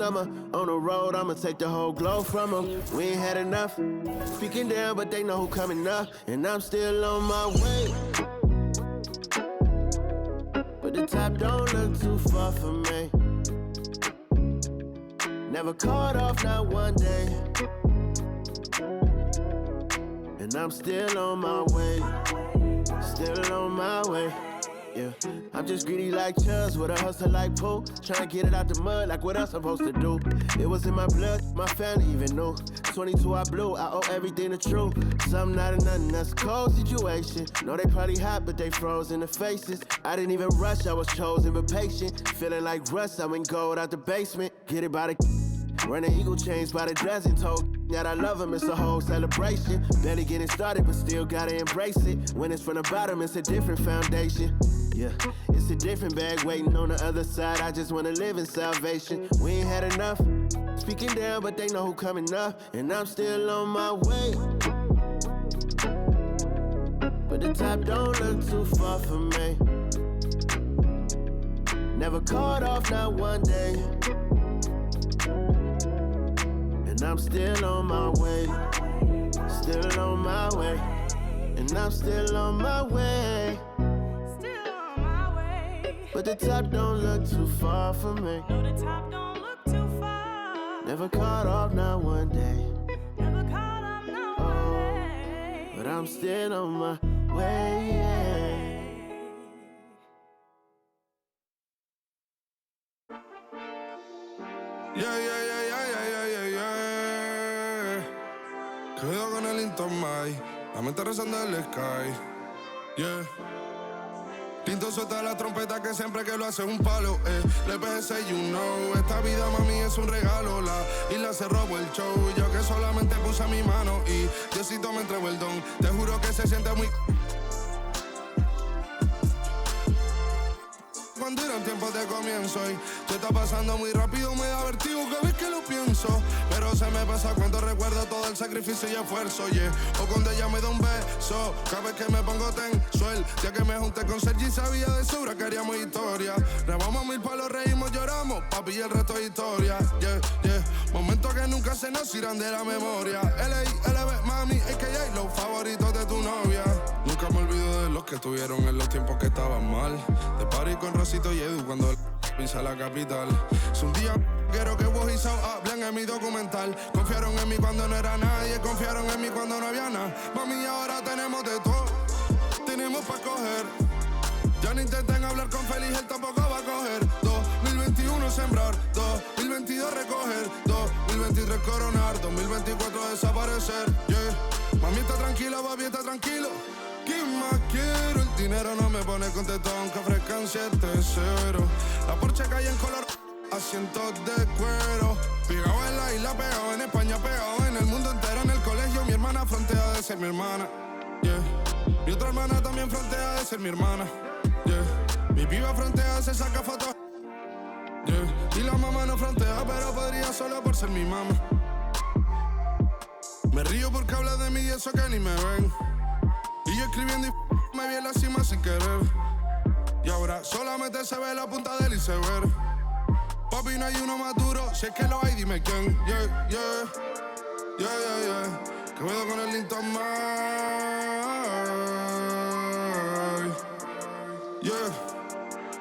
summer. On the road, I'ma take the whole glow from them. We ain't had enough. Speaking down, but they know who coming up. And I'm still on my way. But the top don't look too far for me. Never caught off, not one day. And I'm still on my way. Still on my way. Yeah, I'm just greedy like Chubbs with a hustle like Pooh. Tryna get it out the mud like what else I'm supposed to do. It was in my blood, my family even knew. 22 I blew, I owe everything to true. Something out of nothing, that's a cold situation. Know they probably hot, but they froze in the faces. I didn't even rush, I was chosen but patient. Feeling like rust, I went gold out the basement. Get it by the running eagle chains by the dozen. Told that I love him, it's a whole celebration. Barely getting started, but still gotta embrace it. When it's from the bottom, it's a different foundation. Yeah, it's a different bag waiting on the other side. I just wanna live in salvation. We ain't had enough. Speaking down, but they know who coming up. And I'm still on my way. But the top don't look too far for me. Never caught off, not one day. And I'm still on my way. Still on my way. And I'm still on my way. But the top don't look too far for me. No, the top don't look too far. Never caught off, not one day. Never caught off, not one day. But I'm still on my way. Cuidado con el Intomai, la mente rezando en el sky. Yeah. Tinto suelta la trompeta que siempre que lo hace es un palo, Le PS, you know, esta vida mami es un regalo. La isla se robó el show, yo que solamente puse mi mano y Diosito me entregó el don. Te juro que se siente muy... Cuando eran tiempos de comienzo y tú está pasando muy rápido, me da vertigo cada vez que lo pienso. Pero se me pasa cuando recuerdo todo el sacrificio y esfuerzo, yeah. O cuando ella me da un beso, cada vez que me pongo tenso. El día que me junté con Sergi sabía de sobra que haríamos historia. Grabamos 1000 palos, reímos, lloramos, papi, y el resto es historia, yeah, yeah. Momentos que nunca se nos irán de la memoria. L.A.I.L.B. mami, a.k.a. los favoritos de tu novia. Nunca me olvido de los que estuvieron en los tiempos que estaban mal. De party con Rosito y Edu cuando pisa la capital. Es un día quiero que vos y Sao hablen en mi documental. Confiaron en mí cuando no era nadie, confiaron en mí cuando no había nada. Mami, ahora tenemos de todo, tenemos pa' coger. Ya no intenten hablar con Feliz, él tampoco va a coger. 2021 sembrar, 2022 recoger, 2023 coronar, 2024 desaparecer, yeah. Mami está tranquila, papi está tranquilo. ¿Qué más quiero? El dinero no me pone contento aunque ofrezcan 7-0. La Porsche cae en color, asientos de cuero. Pegado en la isla, pegado en España, pegado en el mundo entero. En el colegio mi hermana frontea de ser mi hermana, yeah. Mi otra hermana también frontea de ser mi hermana, yeah. Mi piba frontea, se saca fotos, yeah. Y la mamá no frontea, pero podría solo por ser mi mamá. Me río porque habla de mí y eso que ni me ven. Y yo escribiendo y me vi en la cima sin querer. Y ahora solamente se ve la punta del iceberg. Papi, no hay uno más duro, si es que lo hay, dime quién. Yeah, yeah, yeah, yeah, yeah. Que cuido con el Intomai. Yeah,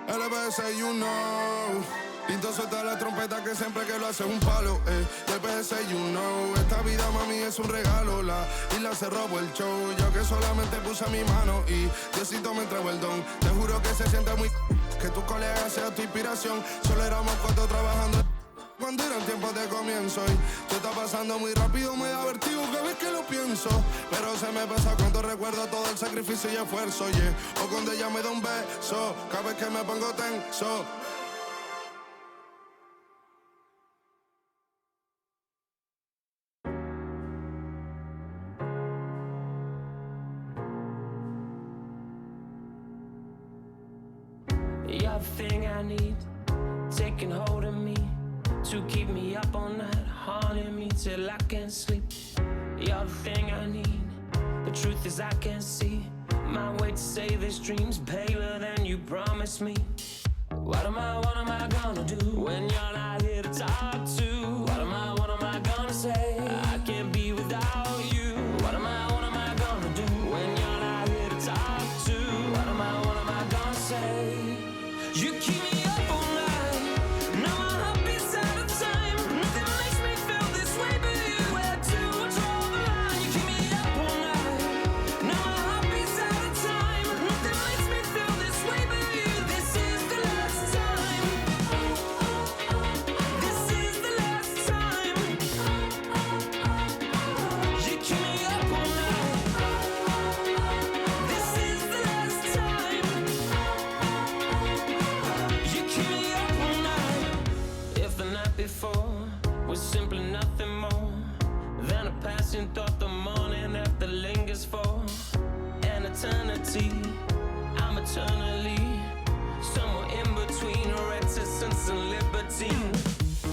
LBS, you know. Tinto suelta la trompeta que siempre que lo hace es un palo, LBS, you know. Esta vida mami es un regalo. La isla se robó el show, yo que solamente puse mi mano y Diosito me entregó el don. Te juro que se siente muy que tus colegas sean tu inspiración. Solo éramos 4 trabajando cuando eran tiempos de comienzo y tú está pasando muy rápido, me da vertigo cada vez que lo pienso. Pero se me pasa cuando recuerdo todo el sacrificio y esfuerzo, yeah. O cuando ella me da un beso, cada vez que me pongo tenso. You're the thing I need, taking hold of me, to keep me up all night, haunting me till I can't sleep. You're the thing I need, the truth is I can't see my way to say this dream's paler than you promised me. What am I gonna do when you're not here to to talk to? What am I gonna say? I can't be without you. What am I gonna do when you're not here to talk to? What am I gonna say? You keep me up all night. Now my heart beats out of time. Nothing makes me feel this way but you. Where to draw the line? You keep me up all night. Now my heart beats out of time. Nothing makes me feel this way but you. This is the last time. This is the last time. You keep me up all night. This is the last time. You keep me up all night. If the night before was simply nothing more than a passing thought, the morning after lingers for an eternity. I'm eternally somewhere in between reticence and libertine.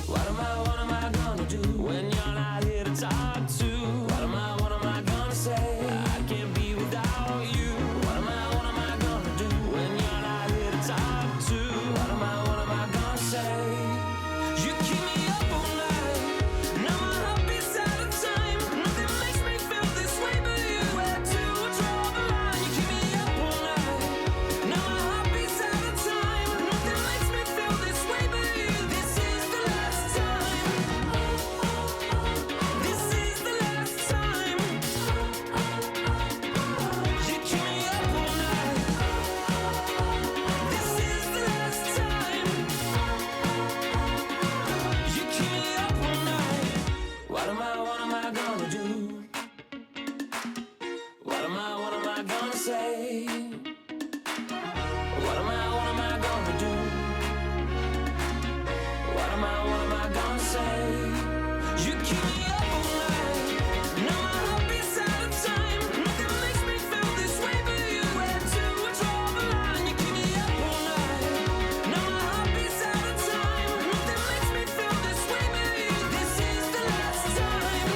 What am I gonna do when you're not here to talk to? What am I gonna say? I can't be without you. What am I gonna do when you're not here to talk to? What am I gonna say? You keep me up all night. Now my heart beats out of time. Nothing makes me feel this way but you. Where to draw the line? You keep me up all night. Now my heart beats out of time. Nothing makes me feel this way but you. This is the last time. This is the last time. You keep me up all night. This is the last time. You keep me up all night. What am I gonna do? What am I gonna say? What am I gonna do? What am I gonna say? You keep me up all night. Now my heart beats out of time. Nothing makes me feel this way but you. Where to draw the line? You keep me up all night. Now my heart beats out of time. Nothing makes me feel this way but you. This is the last time.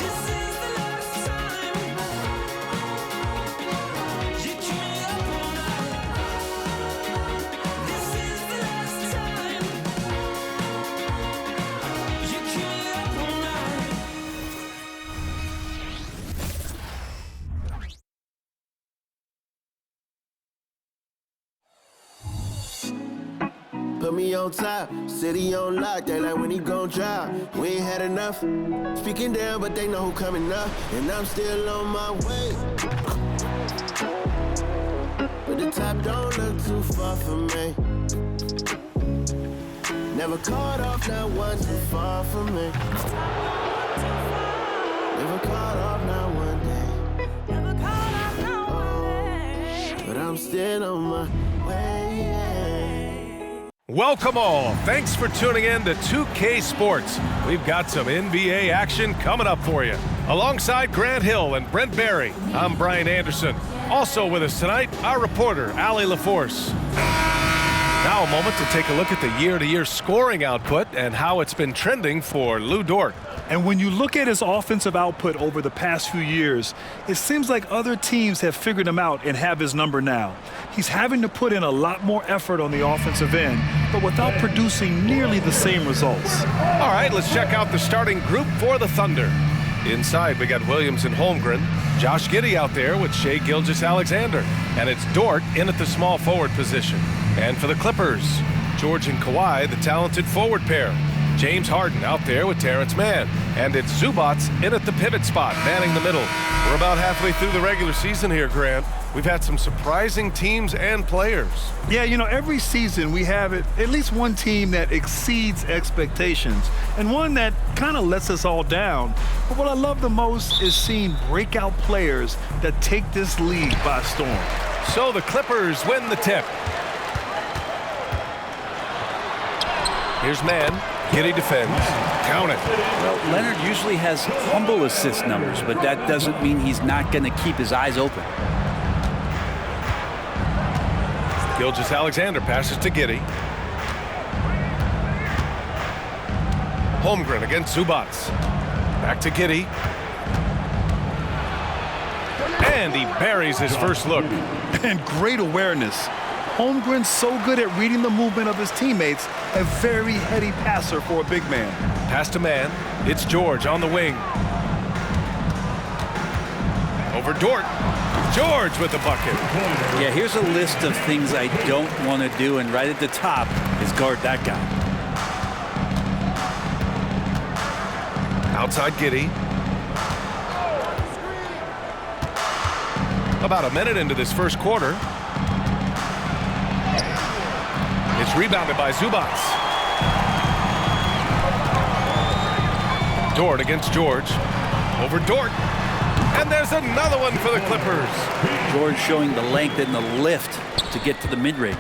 This is the last time. You keep me up all night. This is the last time. You keep me up all night. Put me on top, city on lock, they like when he gon' drop. We ain't had enough, speaking down, but they know who coming up. And I'm still on my way. But the top don't look too far from me. Never caught off, not one too far from me. Never caught off, not one day. Never caught up, no way. But I'm still on my way. Welcome all. Thanks for tuning in to 2K Sports. We've got some NBA action coming up for you. Alongside Grant Hill and Brent Barry, I'm Brian Anderson. Also with us tonight, our reporter, Allie LaForce. Now a moment to take a look at the year-to-year scoring output and how it's been trending for Lou Dort. And when you look at his offensive output over the past few years, it seems like other teams have figured him out and have his number now. He's having to put in a lot more effort on the offensive end, but without producing nearly the same results. All right, let's check out the starting group for the Thunder. Inside, we got Williams and Holmgren. Josh Giddey out there with Shai Gilgeous-Alexander. And it's Dort in at the small forward position. And for the Clippers, George and Kawhi, the talented forward pair. James Harden out there with Terrence Mann. And it's Zubac in at the pivot spot, manning the middle. We're about halfway through the regular season here, Grant. We've had some surprising teams and players. Yeah, you know, every season we have at least one team that exceeds expectations and one that kind of lets us all down. But what I love the most is seeing breakout players that take this league by storm. So the Clippers win the tip. Here's Mann. Giddey defends. Count it. Well, Leonard usually has humble assist numbers, but that doesn't mean he's not going to keep his eyes open. Gilgeous-Alexander passes to Giddey. Holmgren against Zubac. Back to Giddey. And he buries his first look. And great awareness. Holmgren's so good at reading the movement of his teammates, a very heady passer for a big man. Pass to man. It's George on the wing. Over Dort. George with the bucket. Yeah, here's a list of things I don't want to do, and right at the top is guard that guy. Outside Giddey. About a minute into this first quarter. It's rebounded by Zubac. Dort against George. Over Dort. And there's another one for the Clippers. George showing the length and the lift to get to the mid-range.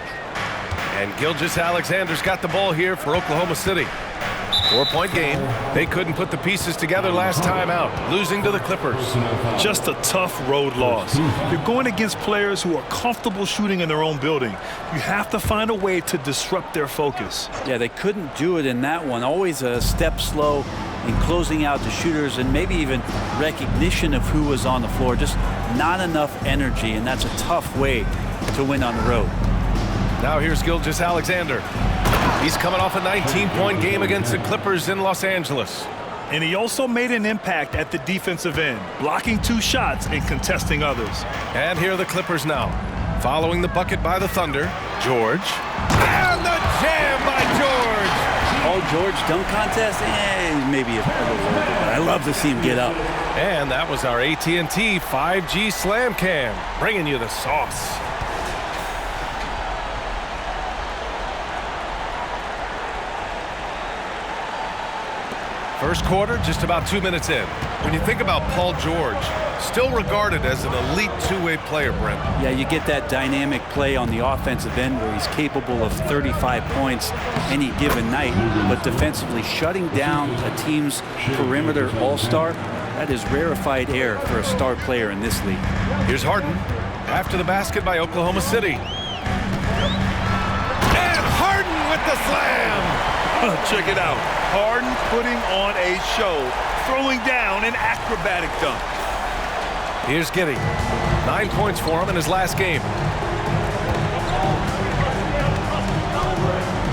And Gilgeous-Alexander's got the ball here for Oklahoma City. 4-point game. They couldn't put the pieces together last time out, losing to the Clippers. Just a tough road loss. You're going against players who are comfortable shooting in their own building. You have to find a way to disrupt their focus. Yeah, they couldn't do it in that one. Always a step slow in closing out the shooters, and maybe even recognition of who was on the floor. Just not enough energy, and that's a tough way to win on the road. Now here's Gilgeous-Alexander. He's coming off a 19-point game against the Clippers in Los Angeles. And he also made an impact at the defensive end, blocking 2 shots and contesting others. And here are the Clippers now. Following the bucket by the Thunder, George. And the jam by George! All George dunk contest? Maybe a little older, but I love to see him get up. And that was our AT&T 5G Slam Cam, bringing you the sauce. First quarter, just about 2 minutes in. When you think about Paul George, still regarded as an elite two-way player, Brent. Yeah, you get that dynamic play on the offensive end where he's capable of 35 points any given night, but defensively shutting down a team's perimeter all-star, that is rarefied air for a star player in this league. Here's Harden after the basket by Oklahoma City. And Harden with the slam! Check it out. Harden putting on a show, throwing down an acrobatic dunk. Here's Giddey. 9 points for him in his last game.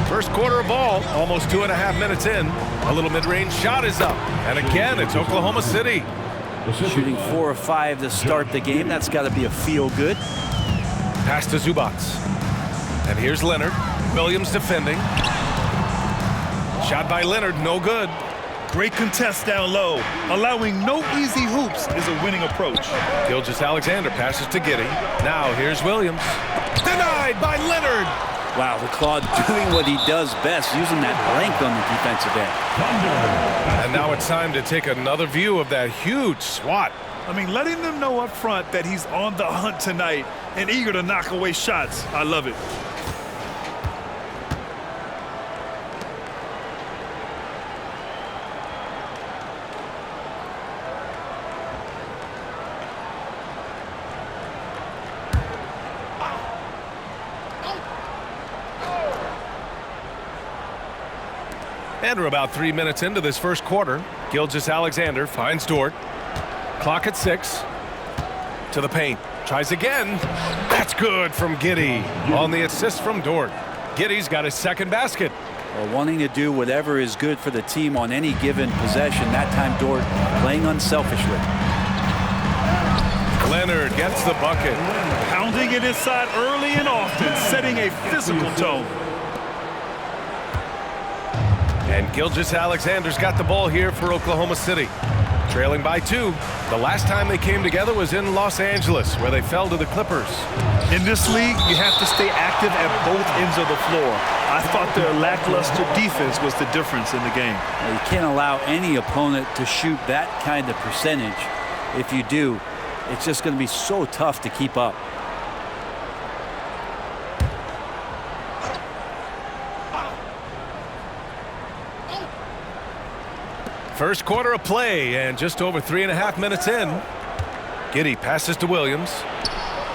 First quarter of ball, almost 2.5 minutes in. A little mid-range shot is up. And again, it's Oklahoma City. Shooting 4 of 5 to start the game. That's got to be a feel-good. Pass to Zubac. And here's Leonard. Williams defending. Shot by Leonard, no good. Great contest down low. Allowing no easy hoops is a winning approach. Gilgeous-Alexander passes to Giddey. Now here's Williams. Denied by Leonard. Wow, the Claw doing what he does best, using that length on the defensive end. And now it's time to take another view of that huge swat. I mean, letting them know up front that he's on the hunt tonight and eager to knock away shots. I love it. And we're about 3 minutes into this first quarter. Gilgeous-Alexander finds Dort. Clock at 6. To the paint. Tries again. That's good from Giddey on the assist from Dort. Giddey's got his second basket. Well, wanting to do whatever is good for the team on any given possession. That time Dort playing unselfishly. Leonard gets the bucket. Pounding it inside early and often, setting a physical tone. And Gilgeous-Alexander's got the ball here for Oklahoma City. Trailing by 2. The last time they came together was in Los Angeles, where they fell to the Clippers. In this league, you have to stay active at both ends of the floor. I thought their lackluster defense was the difference in the game. Well, you can't allow any opponent to shoot that kind of percentage. If you do, it's just going to be so tough to keep up. First quarter of play, and just over 3.5 minutes in. Giddey passes to Williams.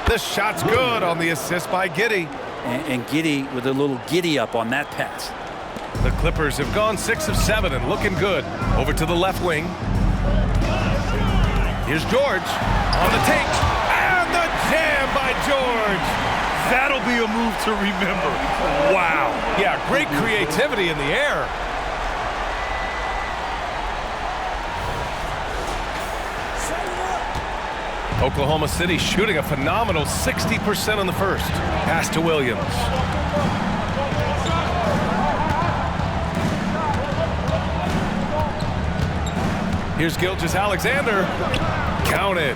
The shot's good on the assist by Giddey. And Giddey with a little giddy up on that pass. The Clippers have gone 6 of 7 and looking good. Over to the left wing. Here's George on the take. And the jam by George. That'll be a move to remember. Wow. Yeah, great creativity in the air. Oklahoma City shooting a phenomenal 60% in the first. Pass to Williams. Here's Gilgeous-Alexander. Count it.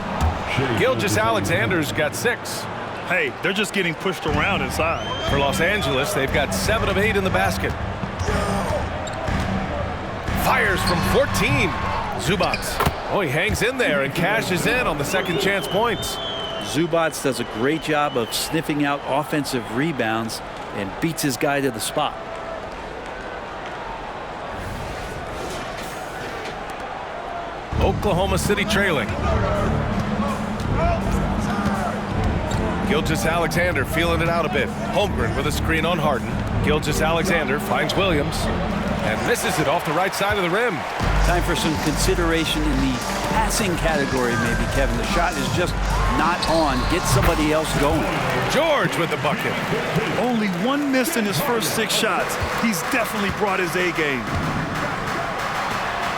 Gilgeous-Alexander's got 6. Hey, they're just getting pushed around inside. For Los Angeles, they've got 7 of 8 in the basket. Fires from 14. Zubac. Oh, he hangs in there and cashes in on the second chance points. Zubac does a great job of sniffing out offensive rebounds and beats his guy to the spot. Oklahoma City trailing. Gilgeous-Alexander feeling it out a bit. Holmgren with a screen on Harden. Gilgeous-Alexander finds Williams and misses it off the right side of the rim. Time for some consideration in the passing category, maybe, Kevin. The shot is just not on. Get somebody else going. George with the bucket. Only 1 miss in his first 6 shots. He's definitely brought his A game.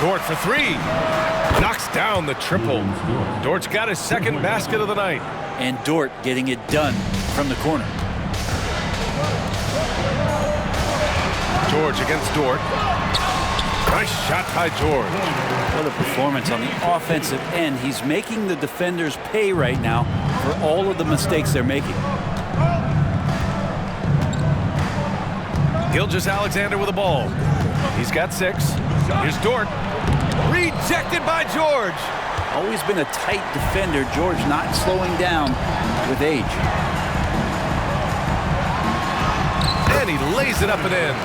Dort for 3. Knocks down the triple. Dort's got his second basket of the night. And Dort getting it done from the corner. George against Dort. Nice shot by George. What a performance on the offensive end. He's making the defenders pay right now for all of the mistakes they're making. Gilgeous-Alexander with the ball. He's got 6. Here's Dort. Rejected by George. Always been a tight defender. George not slowing down with age. And he lays it up and in.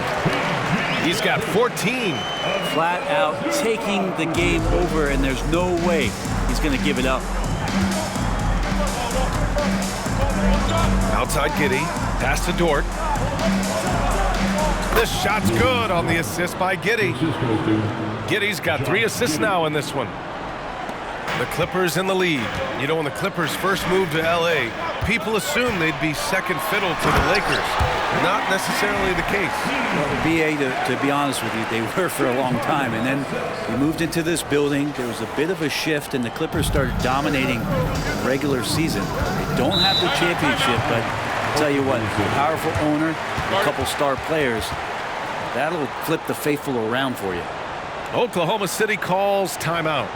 He's got 14. Flat out taking the game over, and there's no way he's going to give it up. Outside Giddey. Pass to Dort. This shot's good on the assist by Giddey. Giddey's got 3 assists now in this one. The Clippers in the lead. You know, when the Clippers first moved to L.A., people assumed they'd be second fiddle to the Lakers. Not necessarily the case. Well, BA, to be honest with you, they were for a long time. And then we moved into this building. There was a bit of a shift, and the Clippers started dominating the regular season. They don't have the championship, but I'll tell you what, a powerful owner, a couple star players, that'll flip the faithful around for you. Oklahoma City calls timeout.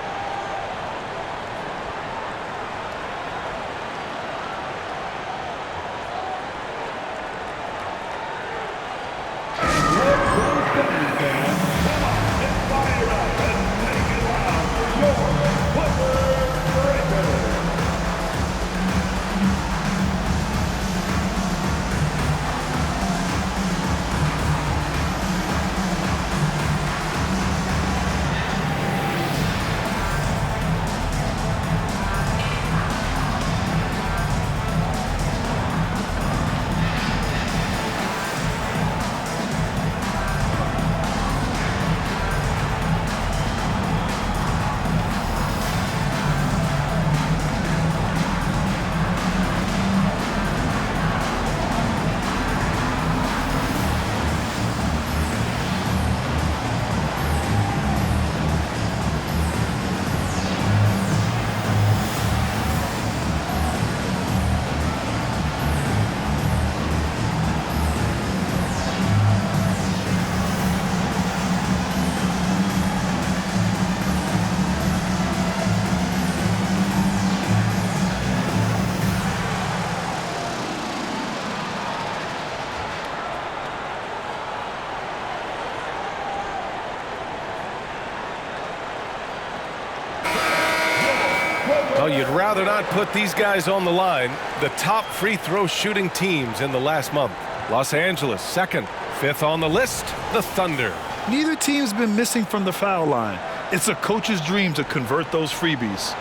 Well, you'd rather not put these guys on the line. The top free throw shooting teams in the last month. Los Angeles, 2nd. 5th on the list, the Thunder. Neither team's been missing from the foul line. It's a coach's dream to convert those freebies.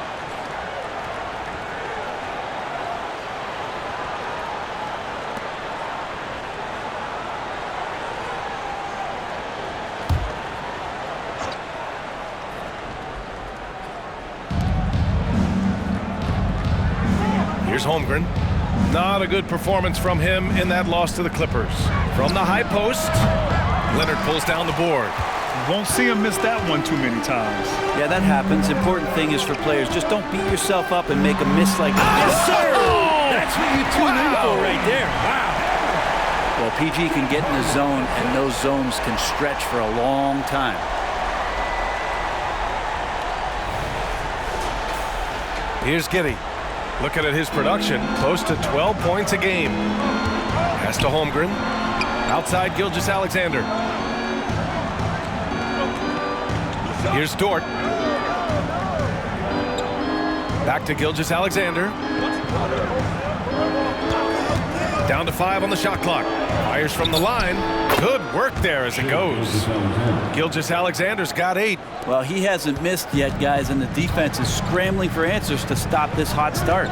Here's Holmgren. Not a good performance from him in that loss to the Clippers. From the high post, Leonard pulls down the board. You won't see him miss that one too many times. Yeah, that happens. Important thing is for players, just don't beat yourself up and make a miss like that. Yes, sir! That's what you tune in for right there. Wow. Well, PG can get in the zone, and those zones can stretch for a long time. Here's Giddey. Looking at his production, close to 12 points a game. Pass to Holmgren. Outside Gilgeous-Alexander. Here's Dort. Back to Gilgeous-Alexander. Down to 5 on the shot clock. Fires from the line. Good work there as it goes. Gilgeous-Alexander's got 8. Well, he hasn't missed yet, guys, and the defense is scrambling for answers to stop this hot start.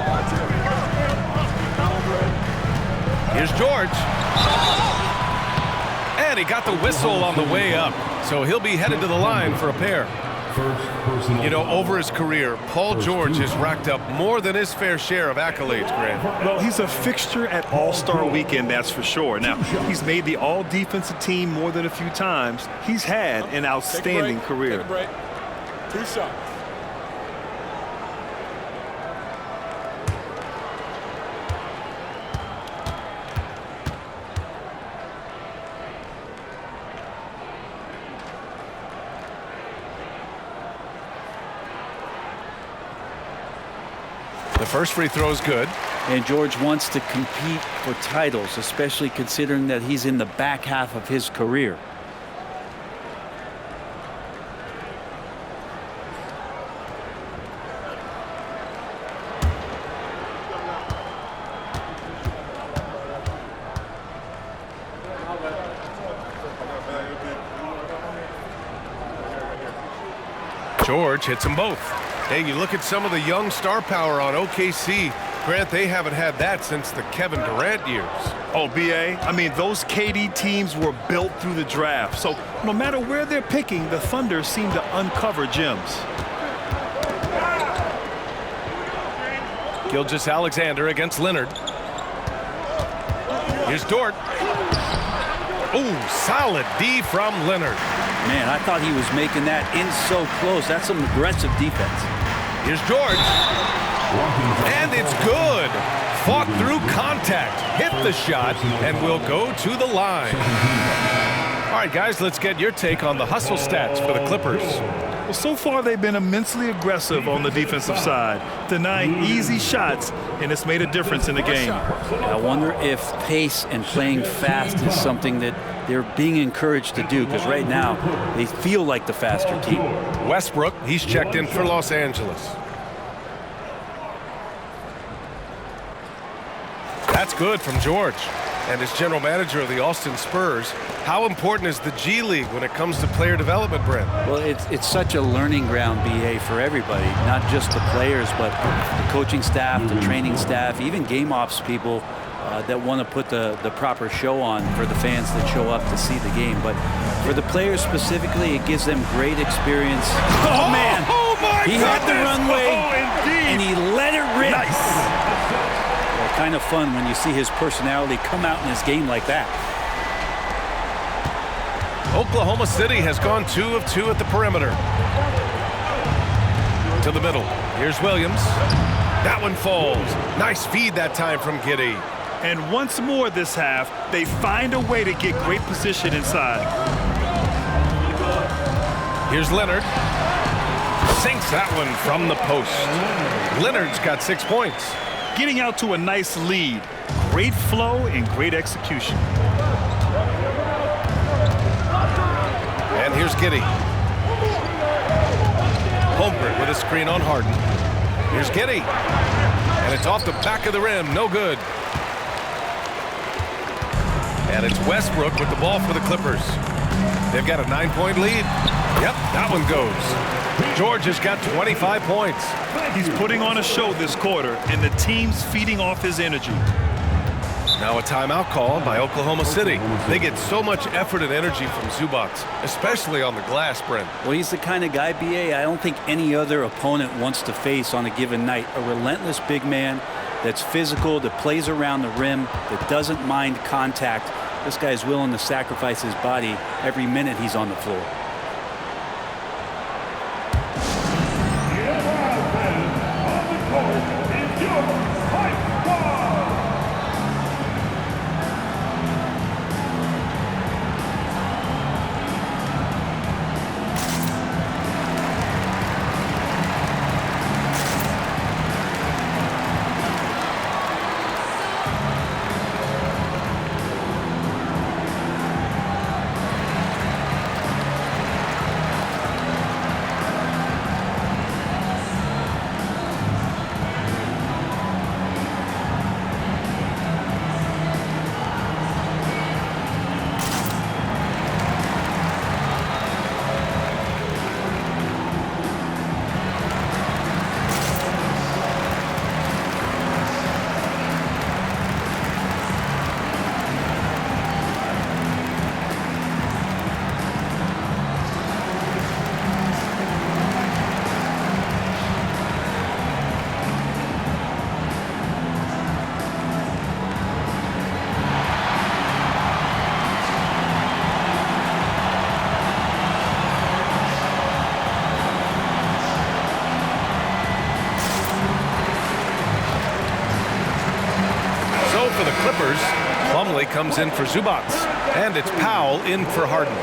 Here's George. And he got the whistle on the way up. So he'll be headed to the line for a pair. You know, over his career, Paul George has racked up more than his fair share of accolades, Grant. Well, he's a fixture at All-Star Weekend, that's for sure. Now, he's made the All-Defensive Team more than a few times. He's had an outstanding career. Take a break. 2 shots. The first free throw is good. And George wants to compete for titles, especially considering that he's in the back half of his career. George hits them both. Hey, you look at some of the young star power on OKC. Grant, they haven't had that since the Kevin Durant years. Oh, B.A., I mean, those KD teams were built through the draft. So no matter where they're picking, the Thunder seem to uncover gems. Gilgeous-Alexander against Leonard. Here's Dort. Ooh, solid D from Leonard. Man, I thought he was making that in so close. That's some aggressive defense. Here's George. And it's good. Fought through contact, hit the shot, and will go to the line. All right, guys, let's get your take on the hustle stats for the Clippers. Well, so far they've been immensely aggressive on the defensive side, denying easy shots, and it's made a difference in the game. I wonder if pace and playing fast is something that they're being encouraged to do, because right now they feel like the faster team. Westbrook, he's checked in for Los Angeles. That's good from George. And as general manager of the Austin Spurs, how important is the G League when it comes to player development, Brent? Well, it's such a learning ground, BA, for everybody, not just the players, but the coaching staff, the training staff, even game ops people that want to put the proper show on for the fans that show up to see the game. But for the players specifically, it gives them great experience. Oh, man! Oh, my He had the runway, and he let it rip. Nice. Kind of fun when you see his personality come out in his game like that. Oklahoma City has gone 2 of 2 at the perimeter. To the middle. Here's Williams. That one falls. Nice feed that time from Giddey. And once more this half, they find a way to get great position inside. Here's Leonard. Sinks that one from the post. Leonard's got 6 points. Getting out to a nice lead. Great flow and great execution. And here's Giddey. Holmgren with a screen on Harden. Here's Giddey. And it's off the back of the rim. No good. And it's Westbrook with the ball for the Clippers. They've got a 9-point lead. Yep, that one goes. George has got 25 points. He's putting on a show this quarter, and the team's feeding off his energy. Now a timeout call by Oklahoma City. They get so much effort and energy from Zubac, especially on the glass, Brent. Well, he's the kind of guy, BA, I don't think any other opponent wants to face on a given night. A relentless big man, that's physical, that plays around the rim, that doesn't mind contact. This guy's willing to sacrifice his body every minute he's on the floor. For the Clippers, Plumlee comes in for Zubac, and it's Powell in for Harden.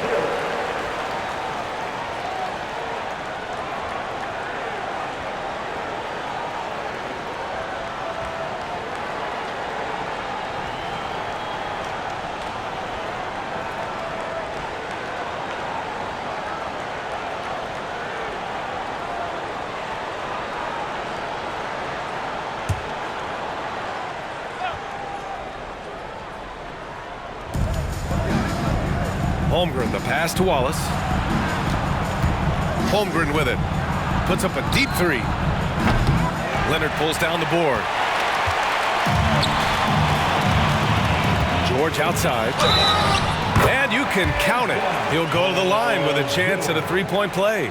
Holmgren, the pass to Wallace. Holmgren with it. Puts up a deep three. Leonard pulls down the board. George outside. And you can count it. He'll go to the line with a chance at a three-point play.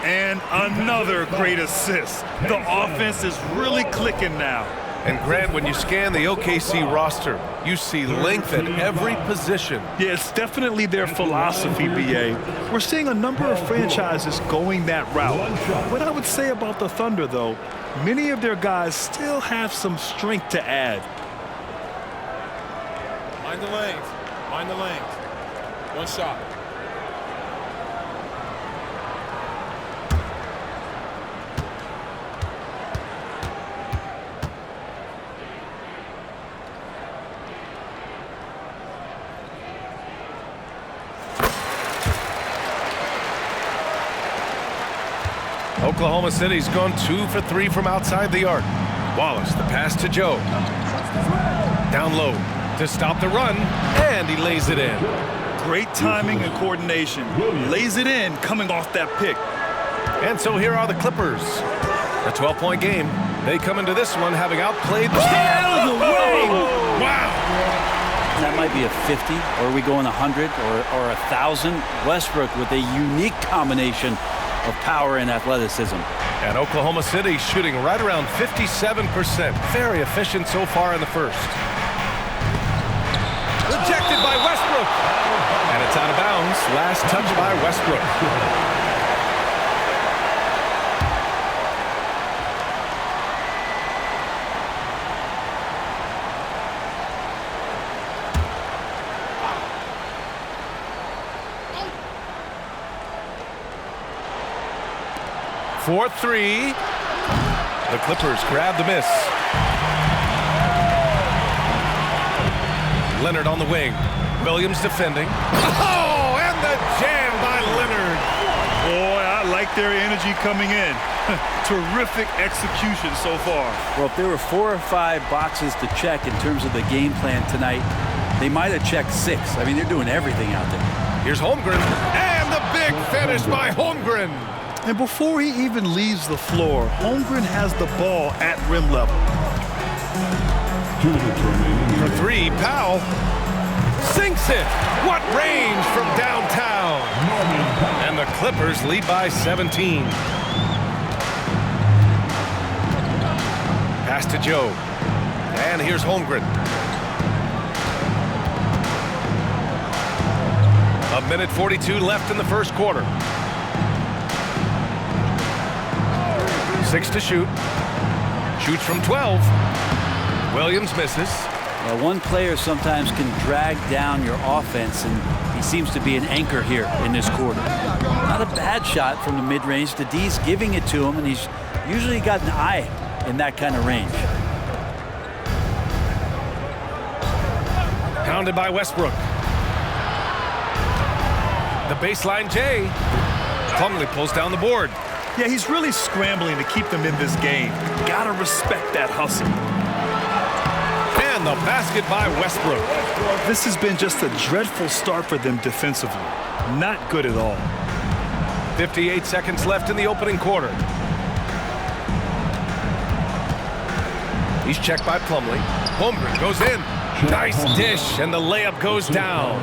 And another great assist. The offense is really clicking now. And Grant, when you scan the OKC roster, you see length at every position. Yeah, it's definitely their philosophy, BA. We're seeing a number of franchises going that route. What I would say about the Thunder, though, many of their guys still have some strength to add. Mind the lanes. Mind the lanes. One shot. Oklahoma City's gone 2 for 3 from outside the arc. Wallace, the pass to Joe. Down low to stop the run, and he lays it in. Great timing and coordination. Lays it in coming off that pick. And so here are the Clippers. A 12-point game. They come into this one having outplayed the Wow! That might be a 50, or are we going 100 or 1,000? Westbrook with a unique combination of power and athleticism. And Oklahoma City shooting right around 57%. Very efficient so far in the first. Rejected by Westbrook. And it's out of bounds. Last touch by Westbrook. For three. The Clippers grab the miss. Leonard on the wing. Williams defending. Oh, and the jam by Leonard. Boy, I like their energy coming in. Terrific execution so far. Well, if there were 4 or 5 boxes to check in terms of the game plan tonight, they might have checked 6. I mean, they're doing everything out there. Here's Holmgren. And the big finish by Holmgren. And before he even leaves the floor, Holmgren has the ball at rim level. For three, Powell sinks it. What range from downtown. And the Clippers lead by 17. Pass to Joe. And here's Holmgren. A minute 42 left in the first quarter. 6 to shoot. Shoots from 12. Williams misses. One player sometimes can drag down your offense, and he seems to be an anchor here in this quarter. Not a bad shot from the mid-range. The D's giving it to him, and he's usually got an eye in that kind of range. Pounded by Westbrook. The baseline Jay. Plumlee pulls down the board. Yeah, he's really scrambling to keep them in this game. Gotta respect that hustle. And the basket by Westbrook. This has been just a dreadful start for them defensively. Not good at all. 58 seconds left in the opening quarter. He's checked by Plumlee. Holmgren goes in. Nice dish, and the layup goes down.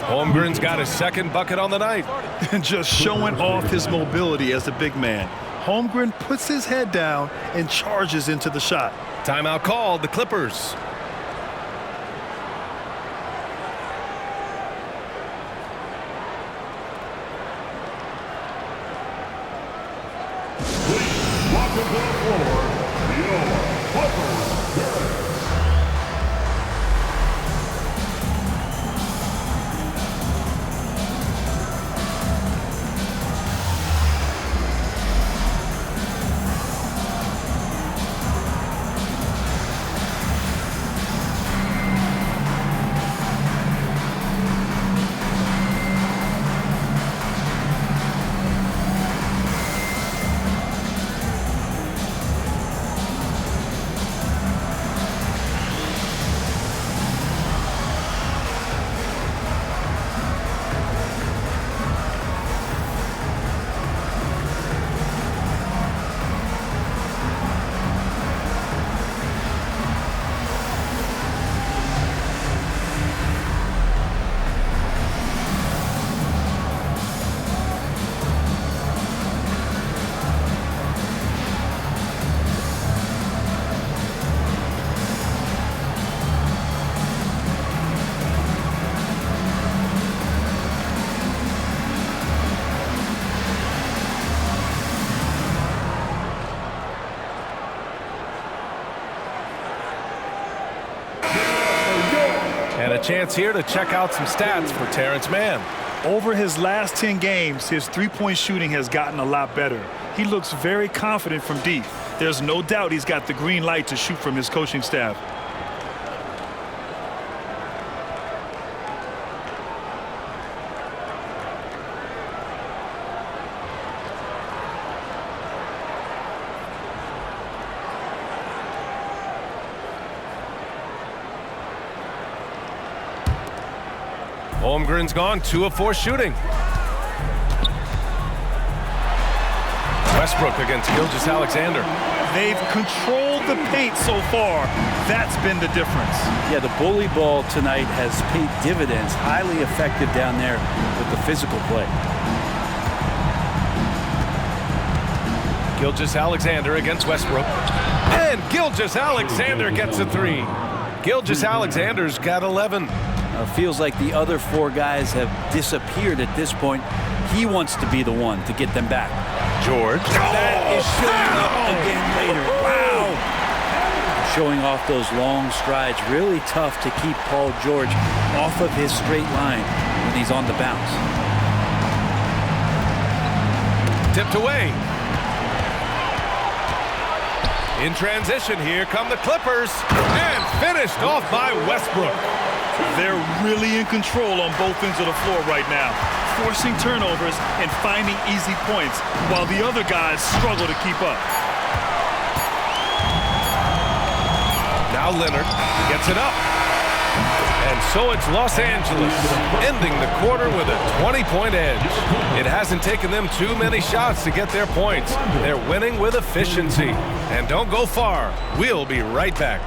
Holmgren's got his second bucket on the night. And just showing off his mobility as a big man. Holmgren puts his head down and charges into the shot. Timeout called, the Clippers. And a chance here to check out some stats for Terrence Mann. Over his last 10 games, his three-point shooting has gotten a lot better. He looks very confident from deep. There's no doubt he's got the green light to shoot from his coaching staff. Holmgren's gone 2 of 4 shooting. Westbrook against Gilgeous-Alexander. They've controlled the paint so far. That's been the difference. Yeah, the bully ball tonight has paid dividends. Highly effective down there with the physical play. Gilgeous-Alexander against Westbrook. And Gilgeous-Alexander gets a 3. Gilgeous-Alexander's got 11. Feels like the other 4 guys have disappeared at this point. He wants to be the one to get them back. George. That is showing up again later. Wow. Showing off those long strides. Really tough to keep Paul George off of his straight line when he's on the bounce. Tipped away. In transition, here come the Clippers. And finished off by Westbrook. They're really in control on both ends of the floor right now, forcing turnovers and finding easy points while the other guys struggle to keep up. Now Leonard gets it up. And so it's Los Angeles, ending the quarter with a 20-point edge. It hasn't taken them too many shots to get their points. They're winning with efficiency. And don't go far. We'll be right back.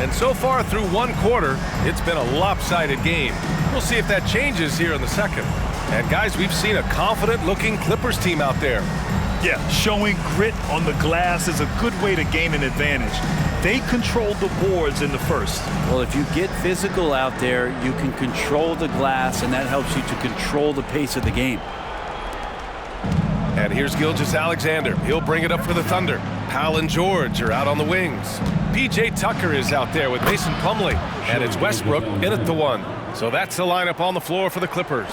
And so far through one quarter, it's been a lopsided game. We'll see if that changes here in the second. And guys, we've seen a confident-looking Clippers team out there. Yeah, showing grit on the glass is a good way to gain an advantage. They controlled the boards in the first. Well, if you get physical out there, you can control the glass, and that helps you to control the pace of the game. And here's Gilgeous-Alexander. He'll bring it up for the Thunder. Powell and George are out on the wings. P.J. Tucker is out there with Mason Plumlee. And it's Westbrook in at the 1. So that's the lineup on the floor for the Clippers.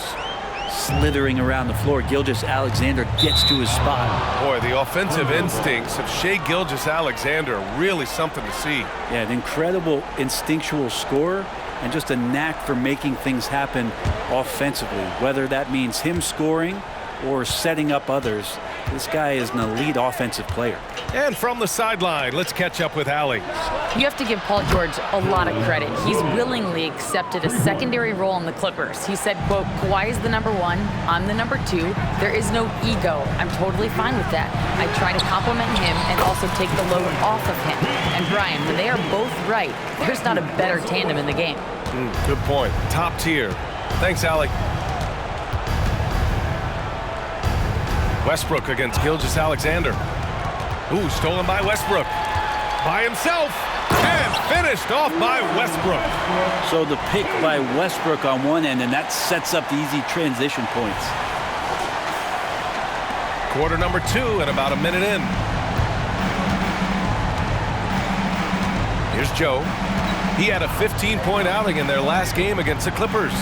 Slithering around the floor, Gilgeous-Alexander gets to his spot. Boy, the offensive instincts of Shai Gilgeous-Alexander are really something to see. Yeah, an incredible instinctual scorer and just a knack for making things happen offensively, whether that means him scoring or setting up others. This guy is an elite offensive player. And from the sideline, let's catch up with Allie. You have to give Paul George a lot of credit. He's willingly accepted a secondary role in the Clippers. He said, quote, Kawhi is the number 1, I'm the number 2. There is no ego. I'm totally fine with that. I try to compliment him and also take the load off of him. And Brian, when they are both right, there's not a better tandem in the game. Good point. Top tier. Thanks, Allie. Westbrook against Gilgeous-Alexander. Ooh, stolen by Westbrook. By himself. And finished off by Westbrook. So the pick by Westbrook on one end, and that sets up the easy transition points. Quarter number 2 and about a minute in. Here's Joe. He had a 15-point outing in their last game against the Clippers.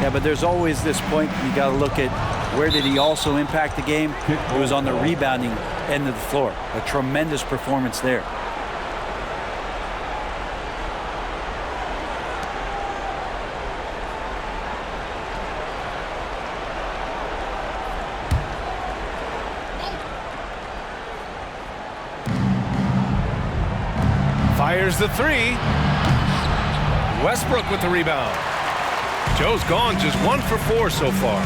Yeah, but there's always this point you got to look at where did he also impact the game? It was on the rebounding end of the floor. A tremendous performance there. Fires the 3. Westbrook with the rebound. Joe's gone just 1 for 4 so far.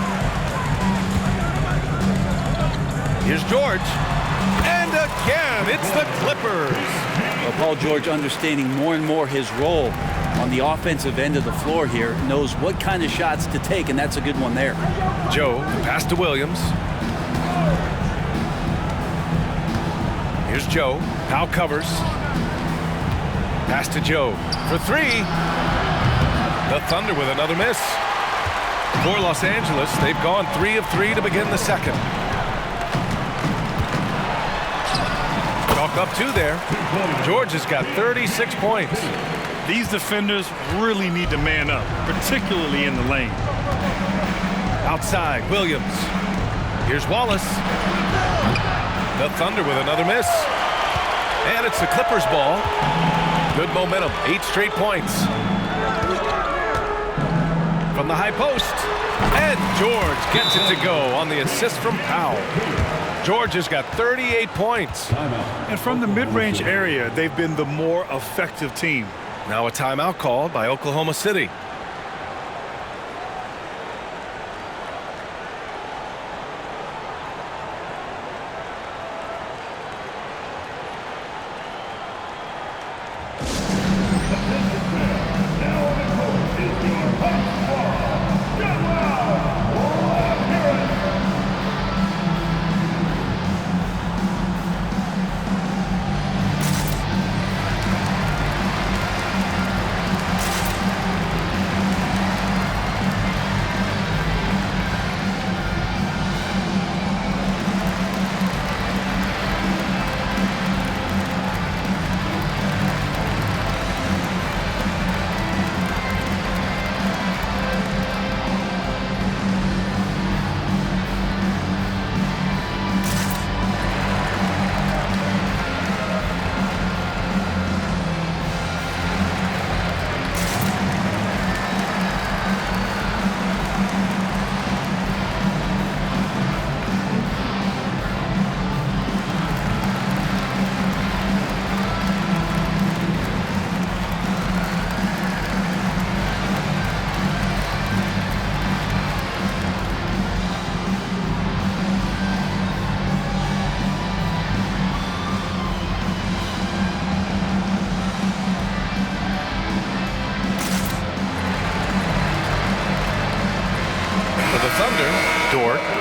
Here's George. And again, it's the Clippers. Well, Paul George, understanding more and more his role on the offensive end of the floor here, knows what kind of shots to take, and that's a good one there. Joe, the pass to Williams. Here's Joe. Powell covers. Pass to Joe for 3. The Thunder with another miss. For Los Angeles, they've gone 3 of 3 to begin the second. Chalk up 2 there. George has got 36 points. These defenders really need to man up, particularly in the lane. Outside, Williams. Here's Wallace. The Thunder with another miss. And it's the Clippers ball. Good momentum, 8 straight points. From the high post. And George gets it to go on the assist from Powell. George has got 38 points. And from the mid-range area, they've been the more effective team. Now a timeout called by Oklahoma City.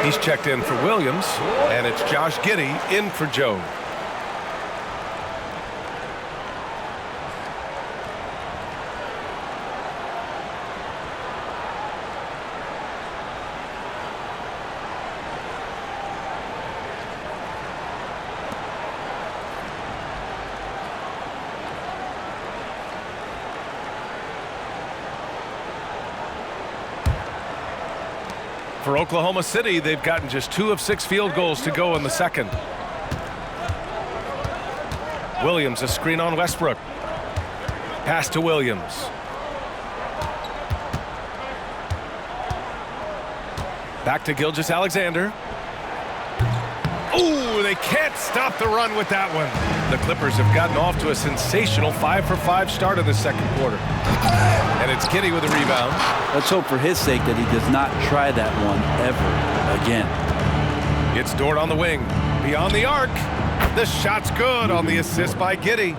He's checked in for Williams, and it's Josh Giddey in for Joe. For Oklahoma City, they've gotten just 2 of 6 field goals to go in the second. Williams, a screen on Westbrook. Pass to Williams. Back to Gilgeous-Alexander. Ooh, they can't stop the run with that one. The Clippers have gotten off to a sensational 5-for-5 start in the second quarter. And it's Giddey with a rebound. Let's hope for his sake that he does not try that one ever again. It's Dort on the wing. Beyond the arc. The shot's good on the assist by Giddey.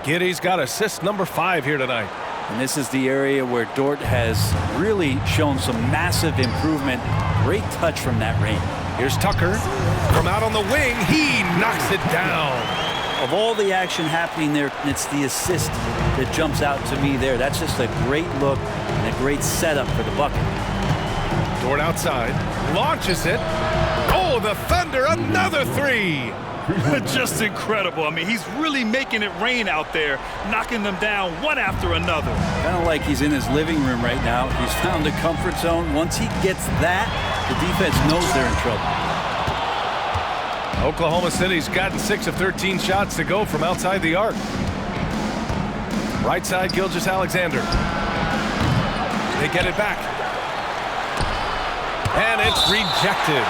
Giddey's got assist number 5 here tonight. And this is the area where Dort has really shown some massive improvement. Great touch from that range. Here's Tucker from out on the wing. He knocks it down. Of all the action happening there, it's the assist that jumps out to me there. That's just a great look and a great setup for the bucket. Dort outside, launches it. Oh, the Thunder, another 3. Just incredible. I mean, he's really making it rain out there, knocking them down one after another. Kind of like he's in his living room right now. He's found a comfort zone. Once he gets that, the defense knows they're in trouble. Oklahoma City's gotten 6 of 13 shots to go from outside the arc. Right side, Gilgeous-Alexander. They get it back. And it's rejected.